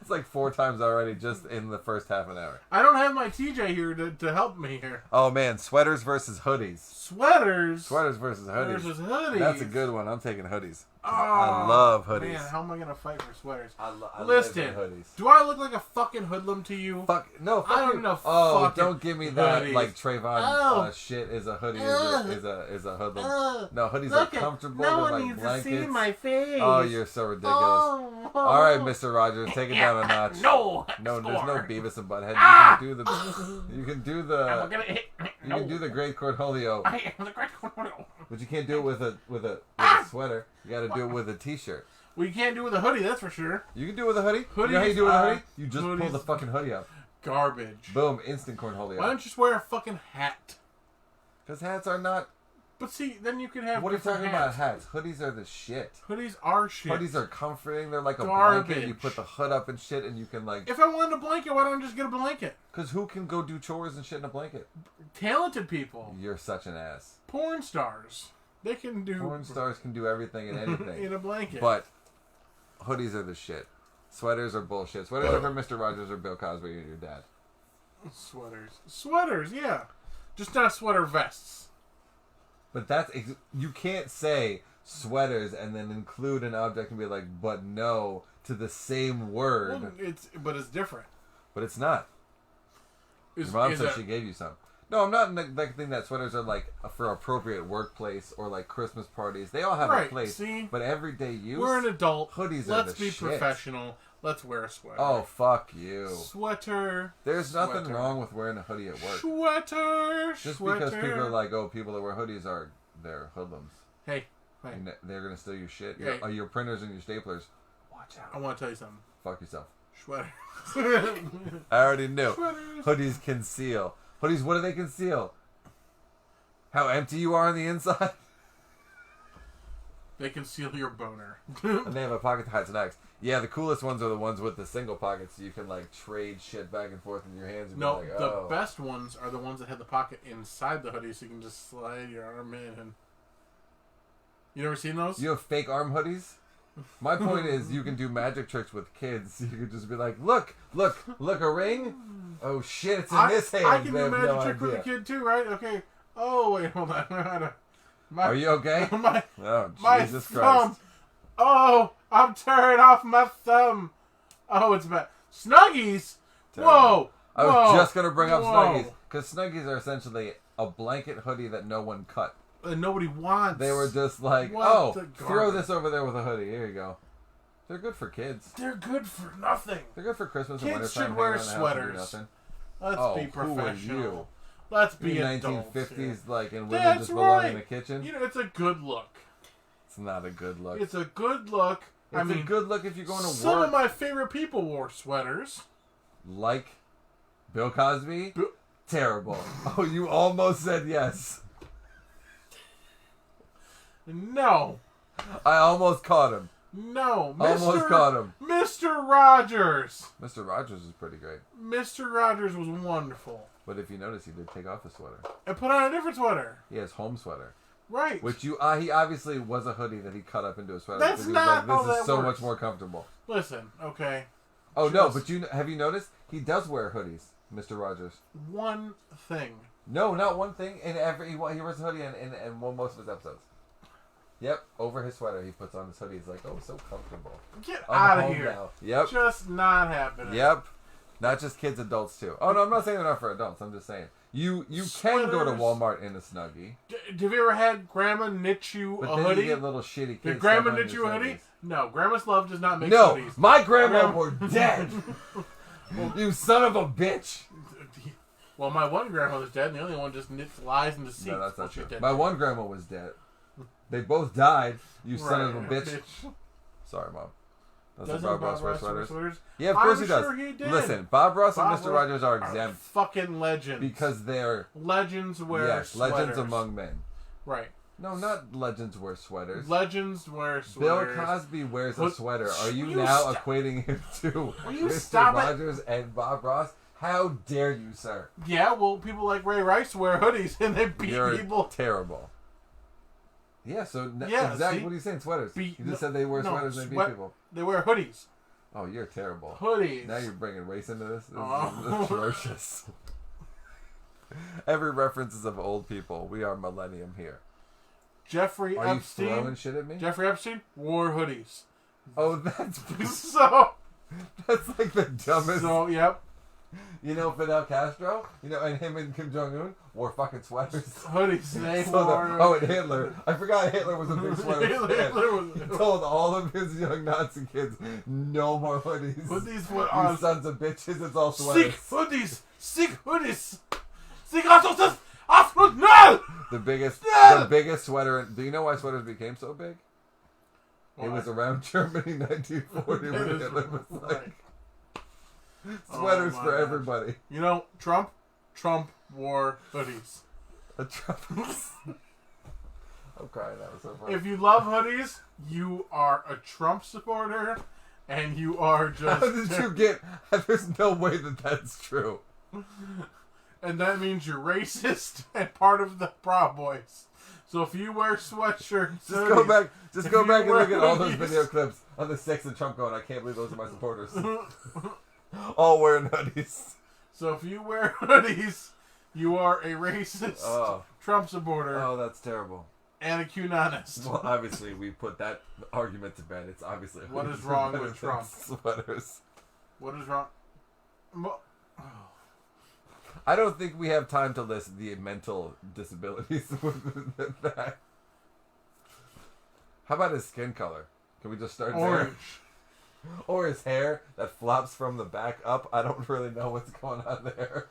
It's like 4 times already just in the first half an hour.
I don't have my TJ here to help me here.
Oh man, sweaters versus hoodies.
Sweaters
versus hoodies.
That's
a good one. I'm taking hoodies.
Oh,
I love hoodies.
Man, how am I going to fight for sweaters?
I
Listen,
hoodies.
Do I look like a fucking hoodlum to you?
Fuck no! Fuck
I don't
you.
know.
Oh, don't give me that.
Hoodies.
Like Trayvon shit is a hoodie. Is a hoodlum. No, hoodies are comfortable.
No
They're
one
like
needs
blankets.
to see my face.
Oh, you're so ridiculous.
Oh.
All right, Mr. Rogers, take it down a notch.
No,
there's no Beavis and Butthead. You can do the.
I'm gonna hit.
You can do the Great Cornholio.
I am the Great Cornholio.
But you can't do it with a sweater. You got to do it with a t-shirt.
Well, you can't do it with a hoodie, that's for sure.
You can do it with a hoodie.
Hoodies,
you know how you do it with a hoodie? You just pull the fucking hoodie up.
Garbage.
Boom, instant Cornholio.
Why don't you just wear a fucking hat?
Because hats are not...
But see, then you can have
What are you talking about hats? Hoodies are the shit.
Hoodies are shit.
Hoodies are comforting. They're like a
Garbage.
blanket. You put the hood up and shit, and you can like...
If I wanted a blanket, why don't I just get a blanket?
Because who can go do chores and shit in a blanket?
Talented people.
You're such an ass.
Porn stars. They can do...
Porn stars can do everything and anything.
In a blanket.
But hoodies are the shit. Sweaters are bullshit. Sweaters are for Mr. Rogers or Bill Cosby or your dad.
Sweaters, yeah. Just not sweater vests.
But that's... You can't say sweaters and then include an object and be like, but no, to the same word.
Well, it's different.
But it's not. Your mom said she gave you some. No, I'm not neglecting that sweaters are like for appropriate workplace or like Christmas parties. They all have a place.
See?
But everyday use.
We're an adult.
Hoodies
Let's
are the
be
shit.
professional. Let's wear a sweater.
Oh, fuck you.
Sweater.
There's nothing wrong with wearing a hoodie at work.
Sweater.
Just because people are like, oh, people that wear hoodies they're hoodlums.
Hey.
They're gonna steal your shit.
Hey.
Your printers and your staplers. Watch out.
I want to tell you something.
Fuck yourself.
Sweater.
I already knew.
Sweaters.
Hoodies conceal. Hoodies, what do they conceal? How empty you are on the inside?
They conceal your boner.
And they have a pocket to hide snacks. Yeah, the coolest ones are the ones with the single pockets, so you can like trade shit back and forth in your hands. And
No,
be like,
the best ones are the ones that have the pocket inside the hoodie, so you can just slide your arm in. And you never seen those?
You have fake arm hoodies? My point is, you can do magic tricks with kids. You can just be like, look, a ring? Oh shit, it's in this hand.
I can
They
do
have
magic
no
trick with a
idea.
kid too, right? Okay. Oh, wait, hold on.
Are you okay? Oh,
my
Jesus
thumb.
Christ.
Oh, I'm tearing off my thumb. Oh, it's bad. Snuggies?
Terrible.
Whoa.
I was just going to bring up
Whoa.
Snuggies. Because Snuggies are essentially a blanket hoodie that no one cut.
Nobody wants.
They were just like, throw this over there with a hoodie. Here you go. They're good for kids.
They're good for nothing.
They're good for Christmas
Kids
and wintertime.
should wear
hanging around the house and do
sweaters.
nothing.
Let's be professional. Who are you? Let's be adults
1950s,
here.
like, and women
That's
just belong
right.
in the kitchen.
You know, it's a good look.
It's not a good look.
It's a good look.
It's a good look if you're going to work.
Some of my favorite people wore sweaters.
Like Bill Cosby? Terrible. Oh, you almost said yes.
No.
I almost caught him.
No.
Almost caught him.
Mr. Rogers.
Mr. Rogers is pretty great.
Mr. Rogers was wonderful.
But if you notice, he did take off his sweater.
And put on a different sweater.
He has home sweater.
Right.
Which he obviously was a hoodie that he cut up into a sweater.
That's not how that
This is so
works.
much more comfortable.
Listen, okay.
Oh, no, but have you noticed? He does wear hoodies, Mr. Rogers.
One thing.
No, not one thing. In every he wears a hoodie in most of his episodes. Yep, over his sweater he puts on his hoodie. He's like, oh, so comfortable.
Get out of here.
Now. Yep.
Just not happening.
Yep. Not just kids, adults too. Oh no, I'm not saying they're not for adults. I'm just saying you can go to Walmart in a Snuggie.
Have you ever had Grandma knit you a hoodie?
You get little shitty kids.
Did Grandma knit you a hoodie? No, Grandma's love does not make
hoodies.
No,
my grandma were dead. You son of a bitch.
Well, my one grandmother's dead, and the other one just knits lies and deceit.
No, that's not true. My one grandma was dead. They both died. You son of a bitch. Sorry, Mom. Doesn't Bob Ross wear sweaters? Yeah, of course he does.
Sure he did.
Listen, Bob Ross and Mr. Rogers are exempt.
Fucking legends.
Because they're...
Legends wear sweaters.
Legends among men.
Right.
No, not legends wear sweaters.
Legends wear sweaters.
Bill Cosby wears a sweater. Are you now equating him to Mr. Rogers and Bob Ross? How dare you, sir?
Yeah, well, people like Ray Rice wear hoodies and they beat people.
Terrible. Yeah, so exactly what are you saying? Sweaters. You just said they wear sweaters and they beat people.
They wear hoodies.
Oh, you're terrible.
Hoodies.
Now you're bringing race into this. This is atrocious. Every reference is of old people. We are millennium here.
Jeffrey Epstein.
Are you throwing shit at me?
Jeffrey Epstein wore hoodies.
Oh, that's
so.
That's like the dumbest.
So, yep.
You know Fidel Castro? You know, and him and Kim Jong-un wore fucking sweaters.
Hoodies. They wore...
and Hitler. I forgot Hitler was a big sweater. He told all of his young Nazi kids, no more hoodies.
Hoodies were on.
You sons of bitches, it's all sweaters.
Sick hoodies. Sick hoodies. No!
The biggest sweater. Do you know why sweaters became so big? It was around Germany 1940 when Hitler was like... Sweaters for everybody.
You know, Trump wore hoodies.
I'm crying out so far.
If you love hoodies, you are a Trump supporter, and you are just...
How did you get... There's no way that that's true.
And that means you're racist and part of the Proud Boys. So if you wear sweatshirts...
Just go back and look at all those video clips on the 6th of Trump going, I can't believe those are my supporters. All wearing hoodies.
So if you wear hoodies, you are a racist Trump supporter.
Oh, that's terrible.
And a QAnonist.
Well, obviously, we put that argument to bed. It's obviously...
What is wrong with Trump?
Sweaters.
What is wrong?
I don't think we have time to list the mental disabilities with that. How about his skin color? Can we just start
orange?
Or his hair that flops from the back up. I don't really know what's going on there.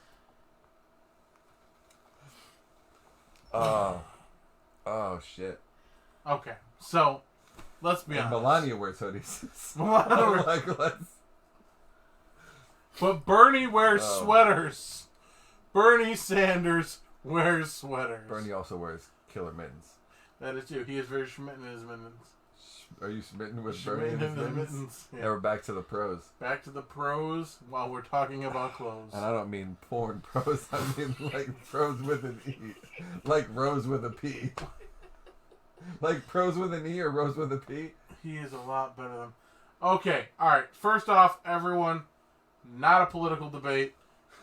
Oh shit.
Okay, so let's be honest.
Melania wears hoodies.
But Bernie wears sweaters. Bernie Sanders wears sweaters.
Bernie also wears killer mittens.
That is true. He is very smitten in his mittens.
Are you smitten with Bernie and his mittens? Yeah. Now we're back to the pros.
Back to the pros while we're talking about clothes.
And I don't mean porn pros. I mean like pros with an E. Like Rose with a P. Like pros with an E or Rose with a P.
He is a lot better than... Okay, alright. First off, everyone, not a political debate.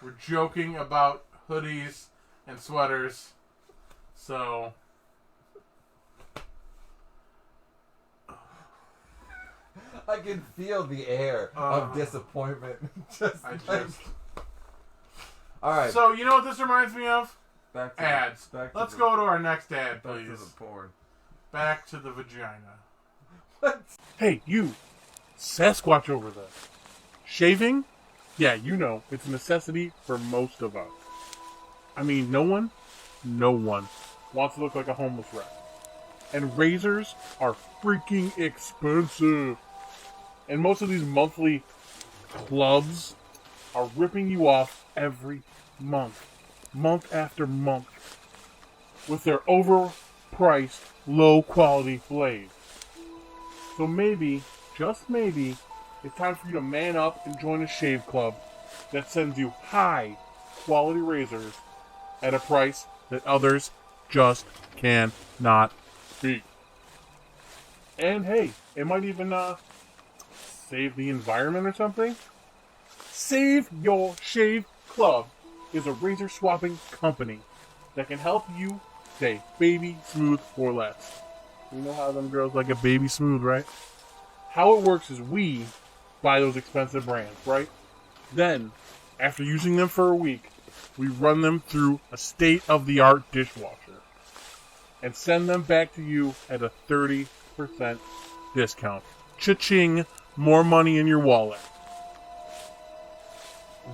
We're joking about hoodies and sweaters. So...
I can feel the air of disappointment. All right.
So, you know what this reminds me of?
Back to
ads. Let's go to our next ad, please.
Back to the porn.
Back to the vagina.
What?
Hey, you. Sasquatch over there. Shaving? Yeah, you know, it's a necessity for most of us. I mean, no one wants to look like a homeless rat. And razors are freaking expensive. And most of these monthly clubs are ripping you off every month after month, with their overpriced, low-quality blades.
So maybe, just maybe, it's time for you to man up and join a shave club that sends you high quality razors at a price that others just cannot beat. And hey, it might even save the environment or something. Save Your Shave Club is a razor swapping company that can help you stay baby smooth for less. You know how them girls like a baby smooth, right? How it works is we buy those expensive brands, right? Then, after using them for a week, we run them through a state-of-the-art dishwasher and send them back to you at a 30% discount. Cha-ching! More money in your wallet.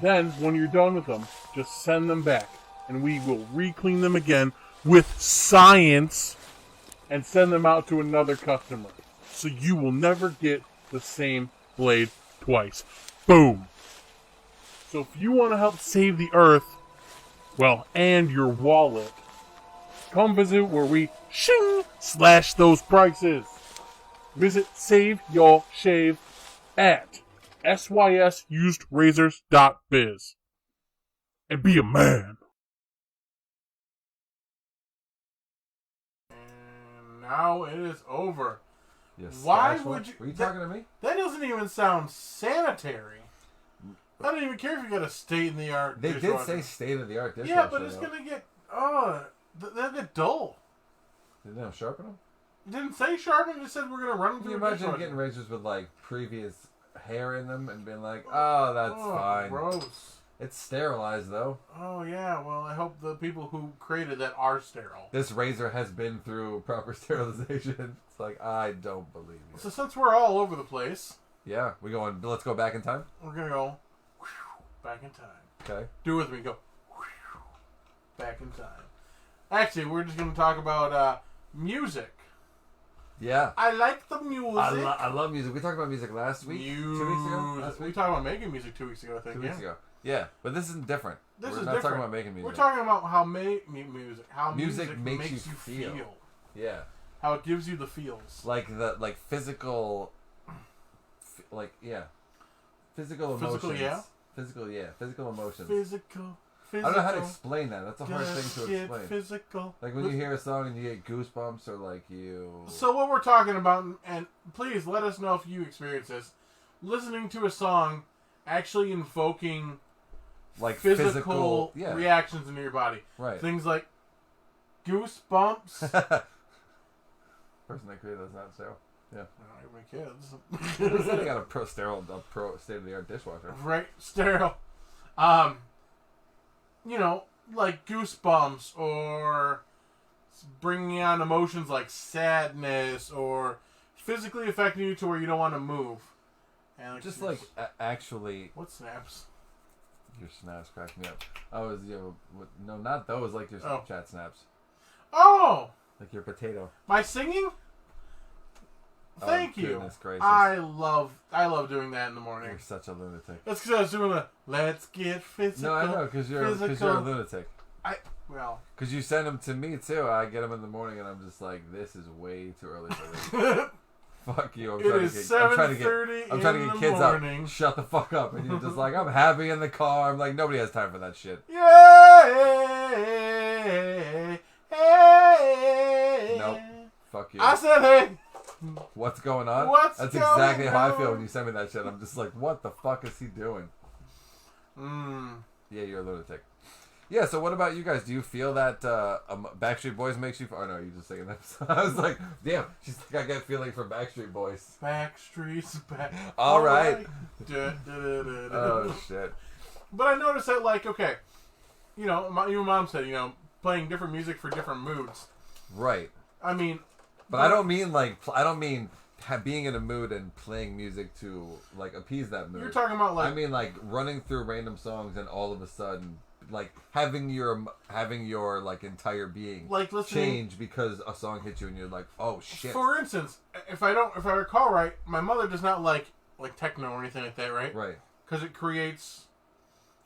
Then, when you're done with them, just send them back, and we will re-clean them again with science and send them out to another customer. So you will never get the same blade twice. Boom! So if you want to help save the earth, well, and your wallet, come visit where we slash those prices. Visit Save Your Shave at sysusedrazors.biz and be a man.
And now it is over.
Yes.
Why would you?
Were you talking to me?
That doesn't even sound sanitary. I don't even care if you got a state-in-the-art
They
dishwasher.
did say state-of-the-art dishwasher.
Yeah, but it's going to get... they'll get dull.
Did they sharpen them?
It didn't say sharpen, it just said we're going to run them
Can
through
you imagine getting razors with, like, previous hair in them and being like, oh, that's fine.
Gross.
It's sterilized, though.
Oh, yeah. Well, I hope the people who created that are sterile.
This razor has been through proper sterilization. It's like, I don't believe you.
So since we're all over the place...
Yeah, let's go back in time?
We're going to go back in time.
Okay.
Do it with me. Go back in time. Actually, we're just going to talk about music.
Yeah.
I like the music.
I love music. We talked about music last week. 2 weeks ago? Last
We
week?
talked about making music 2 weeks ago, I think.
2 weeks ago. Yeah, but this is different.
We're
not
different.
talking about making music.
We're talking about how music makes you feel.
Yeah.
How it gives you the feels.
Like physical. Physical emotions. Physical emotions.
Physical.
I don't know how to explain that. That's a hard thing to explain.
Physical.
Like when you hear a song and you get goosebumps, or like you.
So what we're talking about, and please let us know if you experience this, listening to a song actually invoking
like
physical reactions in your body.
Right.
Things like goosebumps.
Person that created that's not sterile. Yeah.
My kids.
They got a pro state-of-the-art dishwasher.
Right, sterile. Like goosebumps, or bringing on emotions like sadness, or physically affecting you to where you don't want to move. And
just like actually.
What snaps?
Your snaps cracked me up. No, not those. Like your Snapchat snaps.
Oh.
Like your potato.
My singing. Thank you.
Goodness gracious.
I love doing that in the morning.
You're such a lunatic.
That's because I was doing the let's get physical.
No, I know, because you're a lunatic. Because you send them to me too. I get them in the morning and I'm just like, this is way too early for this. Fuck you. I'm trying to get kids up. Shut the fuck up. And you're just like, I'm happy in the car. I'm like, nobody has time for that shit. Nope. Fuck you.
I said, hey.
What's going on? That's exactly how I feel when you send me that shit. I'm just like, what the fuck is he doing? Yeah, you're a lunatic. Yeah, so what about you guys? Do you feel that Backstreet Boys makes you... Oh, no, you're just saying that. I was like, damn, she's like, I got feeling for Backstreet Boys.
Backstreet's back.
All right.
Oh,
shit.
But I noticed that, like, okay, your mom said, playing different music for different moods.
Right.
I mean...
But I don't mean being in a mood and playing music to like appease that mood.
You're talking about like...
I mean like running through random songs and all of a sudden like having your like entire being
like
change because a song hit you and you're like, oh shit.
For instance, if I recall right, my mother does not like techno or anything like that, right?
Right.
Because it creates...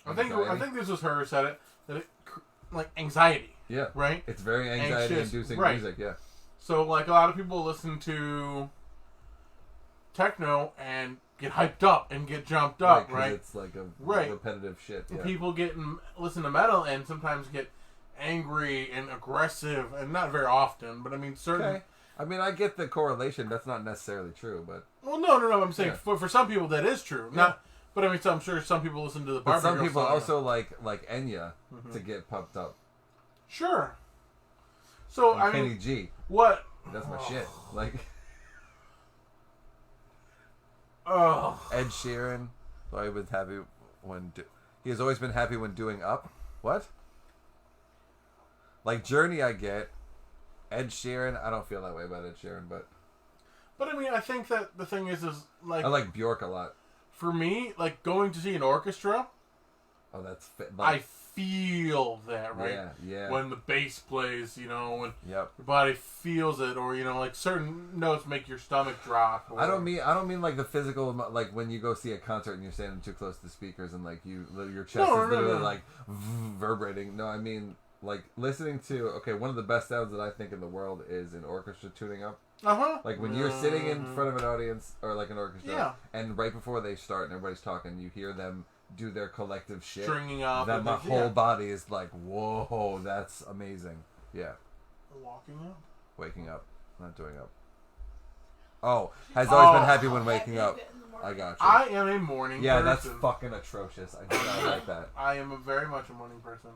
I think this was her who said it, that it like anxiety.
Yeah.
Right?
It's very anxiety-inducing music, yeah.
So, like, a lot of people listen to, techno and get hyped up and get jumped up, right?
It's like a repetitive shit. Yeah.
People listen to metal and sometimes get angry and aggressive, and not very often, but I mean certain.
Okay. I mean, I get the correlation. That's not necessarily true, but
no. I'm saying for some people that is true. Yeah. Not, but I mean, I'm sure some people listen to the.
But some people also like Enya to get pumped up.
Sure. So
and Kenny G.
What?
That's my shit. Like.
Oh.
Ed Sheeran. He has always been happy when doing Up. What? Like Journey, I get. Ed Sheeran, I don't feel that way about Ed Sheeran, but
I mean, I think that the thing is like
I like Bjork a lot.
For me, like going to see an orchestra.
Oh, that's
I feel that, right?
Yeah.
When the bass plays, when
your
body feels it, or like certain notes make your stomach drop. Or,
I don't mean like the physical, like when you go see a concert and you're standing too close to the speakers and like your chest is literally like vibrating. No, I mean like listening to one of the best sounds that I think in the world is an orchestra tuning up. Like when you're sitting in front of an audience or like an orchestra, and right before they start and everybody's talking, you hear them do their collective shit.
Stringing up.
Then my whole body is like, whoa, that's amazing. Yeah.
Walking up?
Waking up. Not doing up. Oh, has always been happy when waking up. I got you.
I am a morning person.
Yeah, that's fucking atrocious. I do not like that.
I am very much a morning person.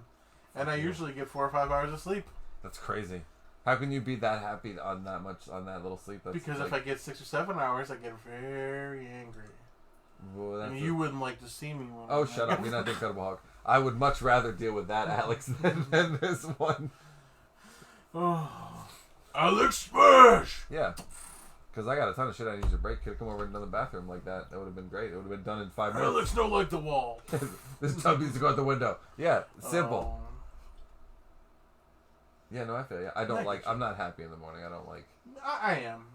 And I usually get 4 or 5 hours of sleep.
That's crazy. How can you be that happy on that little sleep?
Because if I get 6 or 7 hours, I get very angry.
Well,
you wouldn't like to see me.
Shut up! You're not the Incredible Hulk. I would much rather deal with that, Alex, than this one.
Oh, Alex Smash!
Yeah, because I got a ton of shit I need to break. Could have come over and done the bathroom like that. That would have been great. It would have been done in 5 minutes.
Alex don't like the wall.
This tub needs to go out the window. Yeah, simple. Yeah, no, I feel you. I don't like. I'm not happy in the morning. I don't like.
I am.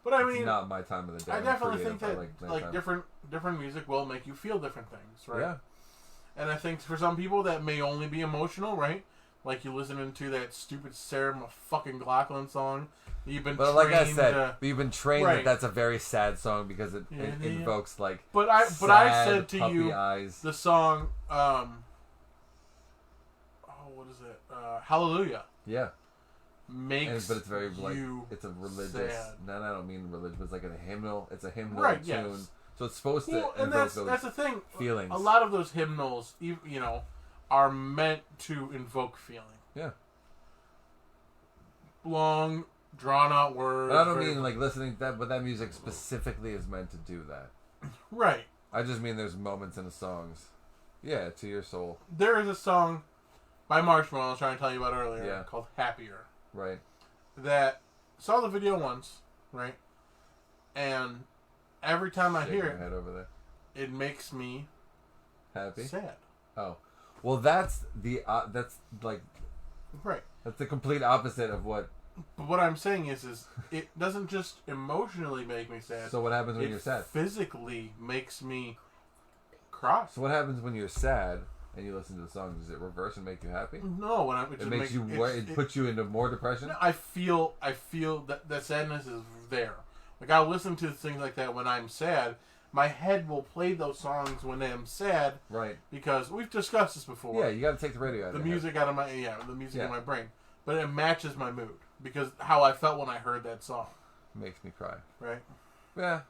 But I mean,
it's not my time of the day.
I definitely think that like different music will make you feel different things, right?
Yeah.
And I think for some people that may only be emotional, right? Like you listening to that stupid Sarah fucking McLachlan song. You've been
trained like I said, you've been trained that that's a very sad song because it invokes like.
But I said to you
eyes.
The song. What is it? Hallelujah.
Yeah.
But
it's very like it's a religious.
Sad.
No, I don't mean religious. But it's like a hymnal. It's a hymnal tune.
Yes.
So it's supposed to.
And that's the thing.
Feelings.
A lot of those hymnals, are meant to invoke feeling.
Yeah.
Long, drawn out words.
I don't mean like listening to that, but that music specifically is meant to do that.
Right.
I just mean there's moments in the songs. Yeah, to your soul.
There is a song by Marshmallow I was trying to tell you about earlier called Happier.
Right.
That saw the video once, right? And every time I hear it,
head over there.
It makes me
happy.
Sad.
Oh. Well, that's like
right.
That's the complete opposite of what.
But what I'm saying is it doesn't just emotionally make me sad.
So what happens when you're sad?
Physically makes me cry.
So what happens when you're sad and you listen to the song? Does it reverse and make you happy?
No,
it puts you into more depression.
I feel that sadness is there. Like I'll listen to things like that when I'm sad. My head will play those songs when I'm sad.
Right.
Because we've discussed this before.
Yeah, you got to take the radio out of
the music out of my the music in my brain. But it matches my mood because how I felt when I heard that song.
Makes me cry.
Right.
Yeah,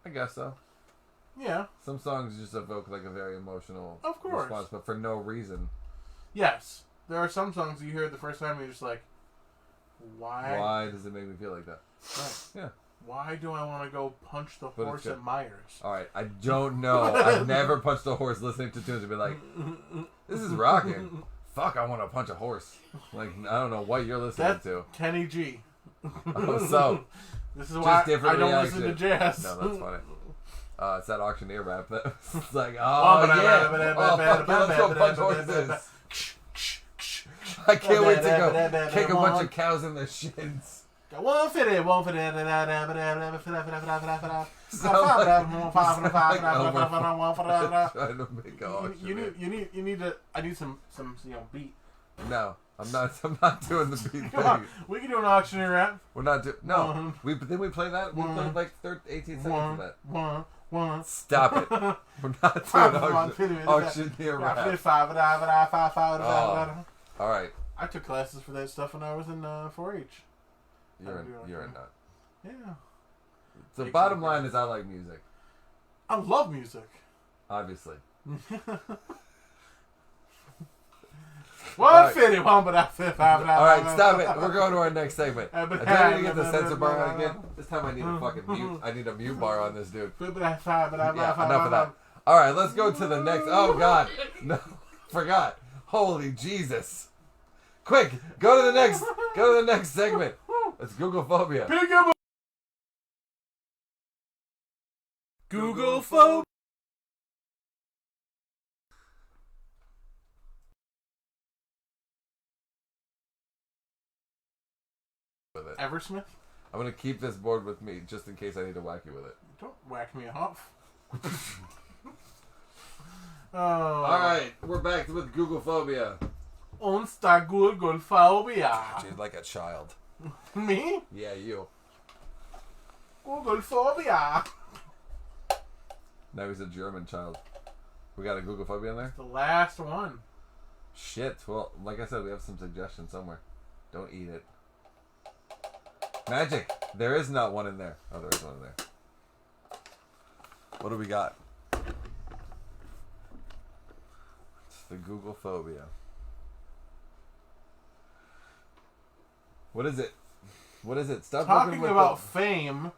I guess so.
Yeah.
Some songs just evoke like a very emotional response, but for no reason.
Yes. There are some songs you hear the first time and you're just like, why?
Why does it make me feel like that?
Right.
Yeah.
Why do I want to go punch the horse at Myers?
All right. I don't know. I've never punched a horse listening to tunes and be like, this is rocking. Fuck, I want to punch a horse. Like, I don't know what you're listening to.
Kenny G.
Oh, so.
This is why I don't
reaction.
listen to jazz.
No, that's funny. It's that auctioneer rap that's like, oh yeah. Oh, fuck yeah, let's go punch horses. I can't wait to go kick a bunch of cows in their shins.
One for it. You need to. I need some beat.
No, I'm not. I'm not doing the beat
Come on, we can do an auctioneer rap.
We're not doing. No, didn't we play that? We played like 18 seconds of that. Stop it. We're not doing auctioneer rap. All right.
I took classes for that stuff when I was in 4-H.
You're a nut.
Yeah.
The bottom line is I like music.
I love music.
Obviously.
All right, stop
it. We're going to our next segment. Do I need to get the censor bar on again? This time I need a fucking mute. I need a mute bar on this dude. Yeah, enough of that. All right, let's go to the next. Oh, God. No, forgot. Holy Jesus. Quick, go to the next segment. It's Google Phobia.
Google Phobia. Eversmith?
I'm going to keep this board with me just in case I need to whack you with it.
Don't whack me off.
Alright, we're back with Google Phobia.
Unsta Google Phobia.
Dude, like a child.
Me?
Yeah, you.
Google Phobia.
Now he's a German child. We got a Google Phobia in there?
The last one.
Shit. Well, like I said, we have some suggestions somewhere. Don't eat it. Magic. There is not one in there. Oh, there is one in there. What do we got? It's the Google Phobia. What is it? What is it? Stop
talking about fame.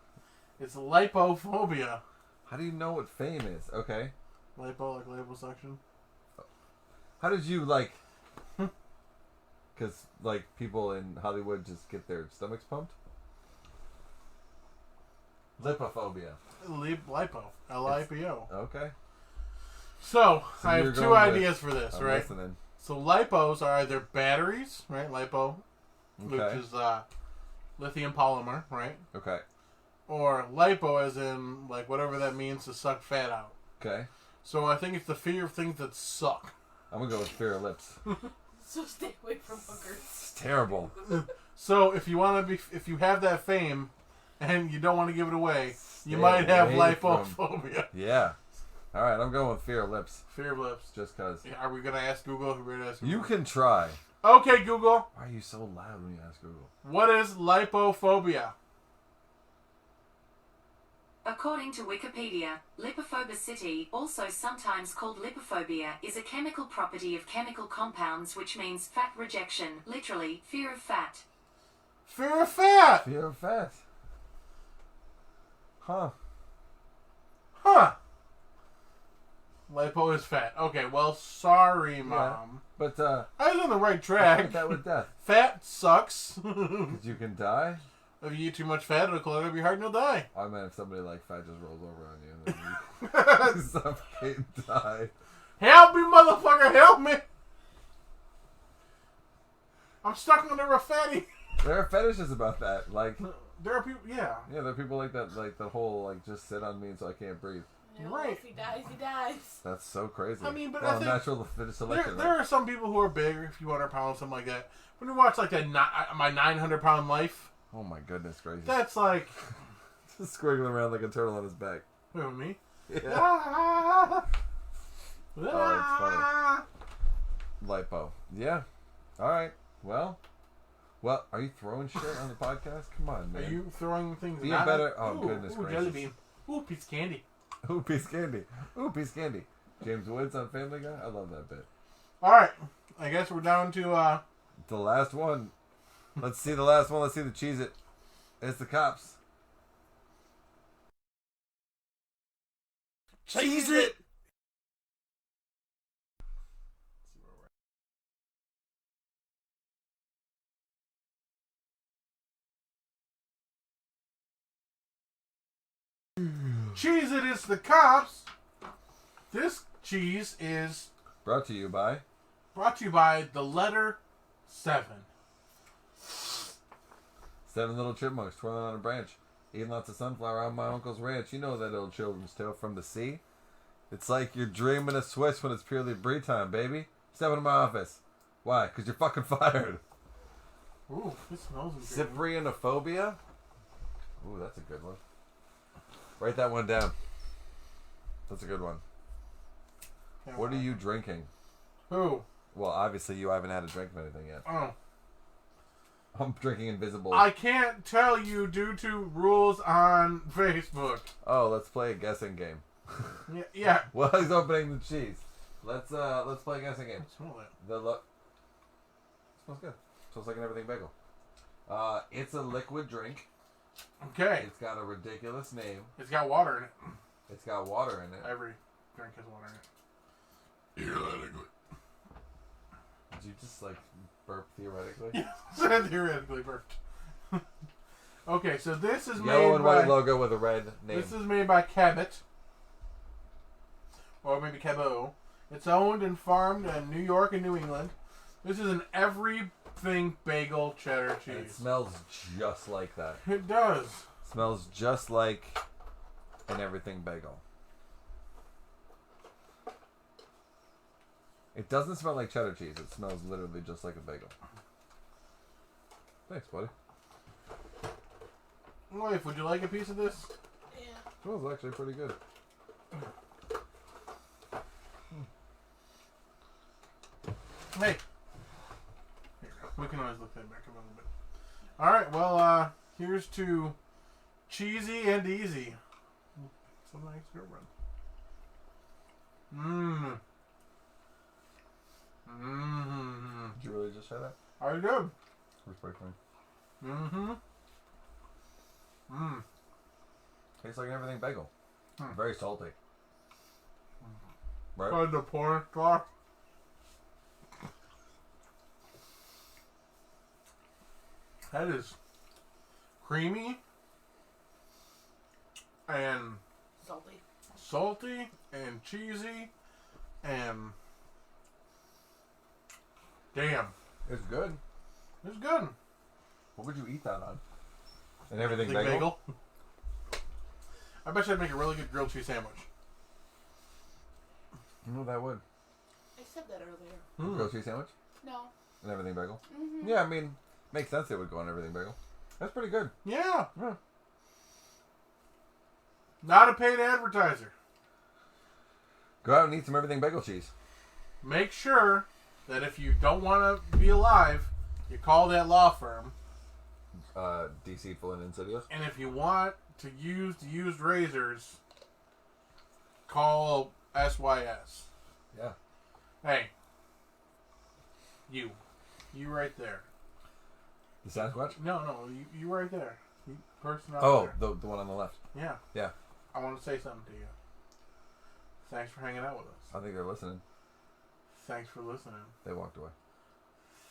It's lipophobia.
How do you know what fame is? Okay.
Lipo, like liposuction.
How did you like? Because like people in Hollywood just get their stomachs pumped. Lipophobia.
Lipo. L-I-P-O.
Okay.
So I have two ideas for this,
I'm
right?
listening.
So lipos are either batteries, right? Lipo,
okay.
which is lithium polymer, right?
Okay.
Or lipo, as in like whatever that means to suck fat out.
Okay.
So I think it's the fear of things that suck.
I'm gonna go with fear of lips.
So stay away from hookers.
It's terrible.
So if you have that fame, and you don't want to give it away, you might have lipophobia.
Yeah. All right, I'm going with fear of lips.
Fear of lips.
Just because.
Are we going to ask Google? Are we going to ask Google?
You can try.
Okay, Google.
Why are you so loud when you ask Google?
What is lipophobia?
According to Wikipedia, lipophobicity, also sometimes called lipophobia, is a chemical property of chemical compounds which means fat rejection, literally, fear of fat.
Fear of fat!
Fear of fat. Huh.
Lipo is fat. Okay, well, sorry, Mom.
Yeah, but,
I was on the right track.
That with death.
Fat sucks.
Because you can die?
If you eat too much fat, it'll clog up your heart and you'll die.
I mean, if somebody like fat just rolls over on you and then you suffocate and die.
Help me, motherfucker, help me! I'm stuck under a fatty.
There are fetishes about that. Like,
there are people, yeah.
Yeah, there are people like that, like the whole, like, just sit on me so I can't breathe.
You know, right. If he dies, he dies.
That's so crazy.
I mean, but
well,
I think
natural selection.
There are some people who are bigger, a few 100 pounds, something like that. When you watch, like, that My 900-Pound Life.
Oh, my goodness gracious.
That's like...
just squiggling around like a turtle on his back.
Wait, with me?
Yeah. Oh, it's funny. Lipo. Yeah. All right. Well, are you throwing shit on the podcast? Come on, man.
Are you throwing things?
Being better. Oh, goodness gracious.
Jelly bean. Ooh, piece of candy.
Ooh, piece of candy. Ooh, piece of candy. James Woods on Family Guy. I love that bit.
All right. I guess we're down to
the last one. Let's see the last one. Let's see the Cheez-It. It's the cops.
Cheez-It. Cheez-It is the cops. This cheese is
brought to you by
the letter 7.
7 little chipmunks twirling on a branch, eating lots of sunflower on my uncle's ranch. You know that old children's tale from the sea. It's like you're dreaming of Swiss when it's purely brie time, baby. Step into my office. Why? Because you're fucking fired.
Ooh, this smells good.
Cyprianophobia? Ooh, that's a good one. Write that one down. That's a good one. What are you drinking?
Who?
Well, obviously you haven't had a drink of anything yet.
Oh.
I'm drinking Invisible.
I can't tell you due to rules on Facebook.
Oh, let's play a guessing game.
Yeah.
Well, he's opening the cheese. Let's play a guessing game.
Smell it.
Smells good. Smells like an everything bagel. It's a liquid drink.
Okay.
It's got a ridiculous name.
It's got water in it.
It's got water in it.
Every drink has water in it.
Theoretically. Did you just burp theoretically?
Yes, theoretically burped. Okay, so this is
yellow and white logo with a red name.
This is made by Cabot. Or maybe Cabot. It's owned and farmed in New York and New England. This is an everything bagel cheddar cheese.
And it smells just like that.
It does.
Smells just like an everything bagel. It doesn't smell like cheddar cheese. It smells literally just like a bagel. Thanks, buddy.
Wife, would you like a piece of this?
Yeah.
Smells actually pretty good.
Hey. Here, we can always look that back a little bit. Alright, well, here's to cheesy and easy. It's a nice girlfriend. Mmm. Mmm.
Did you really just say that?
Are you good?
Where's boyfriend?
Mm-hmm. Mmm.
Tastes like an everything bagel. Very salty. Right?
Tried the porn star. That is creamy and salty and cheesy and damn.
It's good.
It's good.
What would you eat that on? An everything bagel?
I bet you I'd make a really good grilled cheese sandwich.
No, that would.
I said that earlier.
Grilled cheese sandwich?
No.
An everything bagel?
Mm-hmm.
Yeah, I mean, makes sense it would go on everything bagel. That's pretty good.
Yeah.
Yeah.
Not a paid advertiser.
Go out and eat some everything bagel cheese.
Make sure that if you don't want to be alive, you call that law firm.
Deceitful and Insidious.
And if you want to use the used razors, call SYS.
Yeah.
Hey. You right there.
The Sasquatch?
No, you right there. You person out there.
The one on the left.
Yeah.
Yeah.
I want to say something to you. Thanks for hanging out with us.
I think they're listening.
Thanks for listening.
They walked away.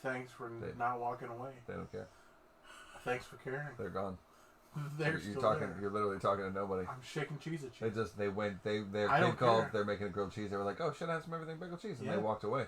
Thanks for not walking away.
They don't care.
Thanks for caring.
They're gone.
They're
you're
still
talking.
there.
You're literally talking to nobody.
I'm shaking cheese at you.
Their kid called. They're making a grilled cheese. They were like, "Oh, should I have some everything bagel cheese?" And they walked away.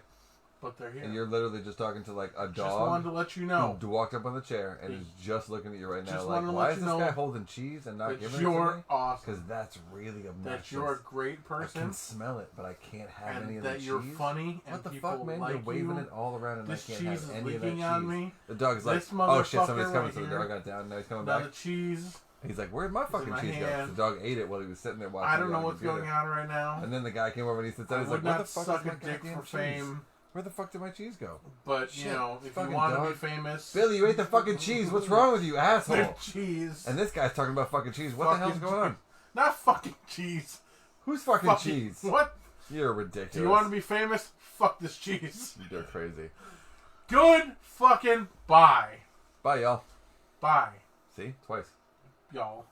But they're here.
And you're literally just talking to a dog.
Just wanted to let you know.
Who walked up on the chair and is just looking at you right now.
Just
Like, why is this guy holding cheese and not giving it to me?
You're awesome.
Because that's really obnoxious.
That you're a great person.
I can smell it, but I can't have
and
any of the cheese.
that you're funny and
what the
people
fuck, man?
like
You're waving
you.
it all around and
This
I can't
cheese
have
is
any of that
leaking
cheese.
on me.
The dog's like,
This
oh shit, somebody's
motherfucker
coming.
right
So the
here.
dog got down. Now he's coming
Now
back.
the cheese.
He's like, where'd my fucking cheese go?
hand.
The dog ate it while he was sitting there watching.
I don't know
the
what's
computer.
going on right now.
And then the guy came over and he sits down.
I
He's
would
like, where
not
the fuck
suck
is my
a dick
goddamn
for
cheese?
fame.
Where the fuck did my cheese go?
But,
Shit,
you know, if you
fucking
want to
dog.
be famous...
Billy, you ate the fucking cheese. What's wrong with you, asshole?
cheese.
And this guy's talking about fucking cheese. What the hell's going on?
Not fucking cheese.
Who's fucking cheese?
What?
You're ridiculous.
Do you want to be famous? Fuck this cheese.
You're crazy.
Good fucking bye.
Bye, y'all.
Bye.
See? Twice.
Y'all.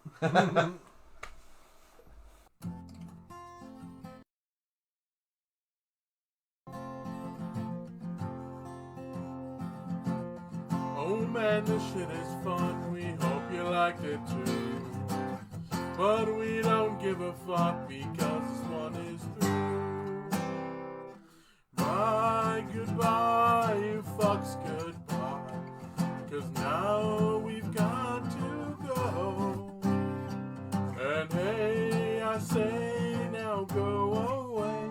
Oh man, this shit is fun. We hope you liked it too. But we don't give a fuck because this one is through. Bye, goodbye, you fucks, goodbye. 'Cause now we've got to go. And hey, I say now go away.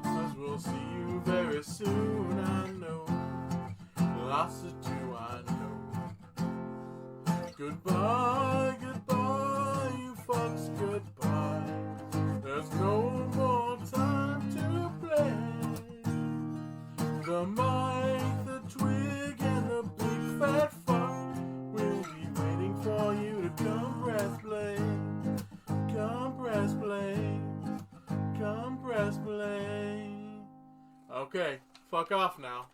'Cause we'll see you very soon, I know. prostitute I know. Goodbye, goodbye, you fucks, goodbye. There's no more time to play. The mic, the twig, and the big fat fuck will be waiting for you to come press play. Come press play. Come press play. Okay, fuck off now.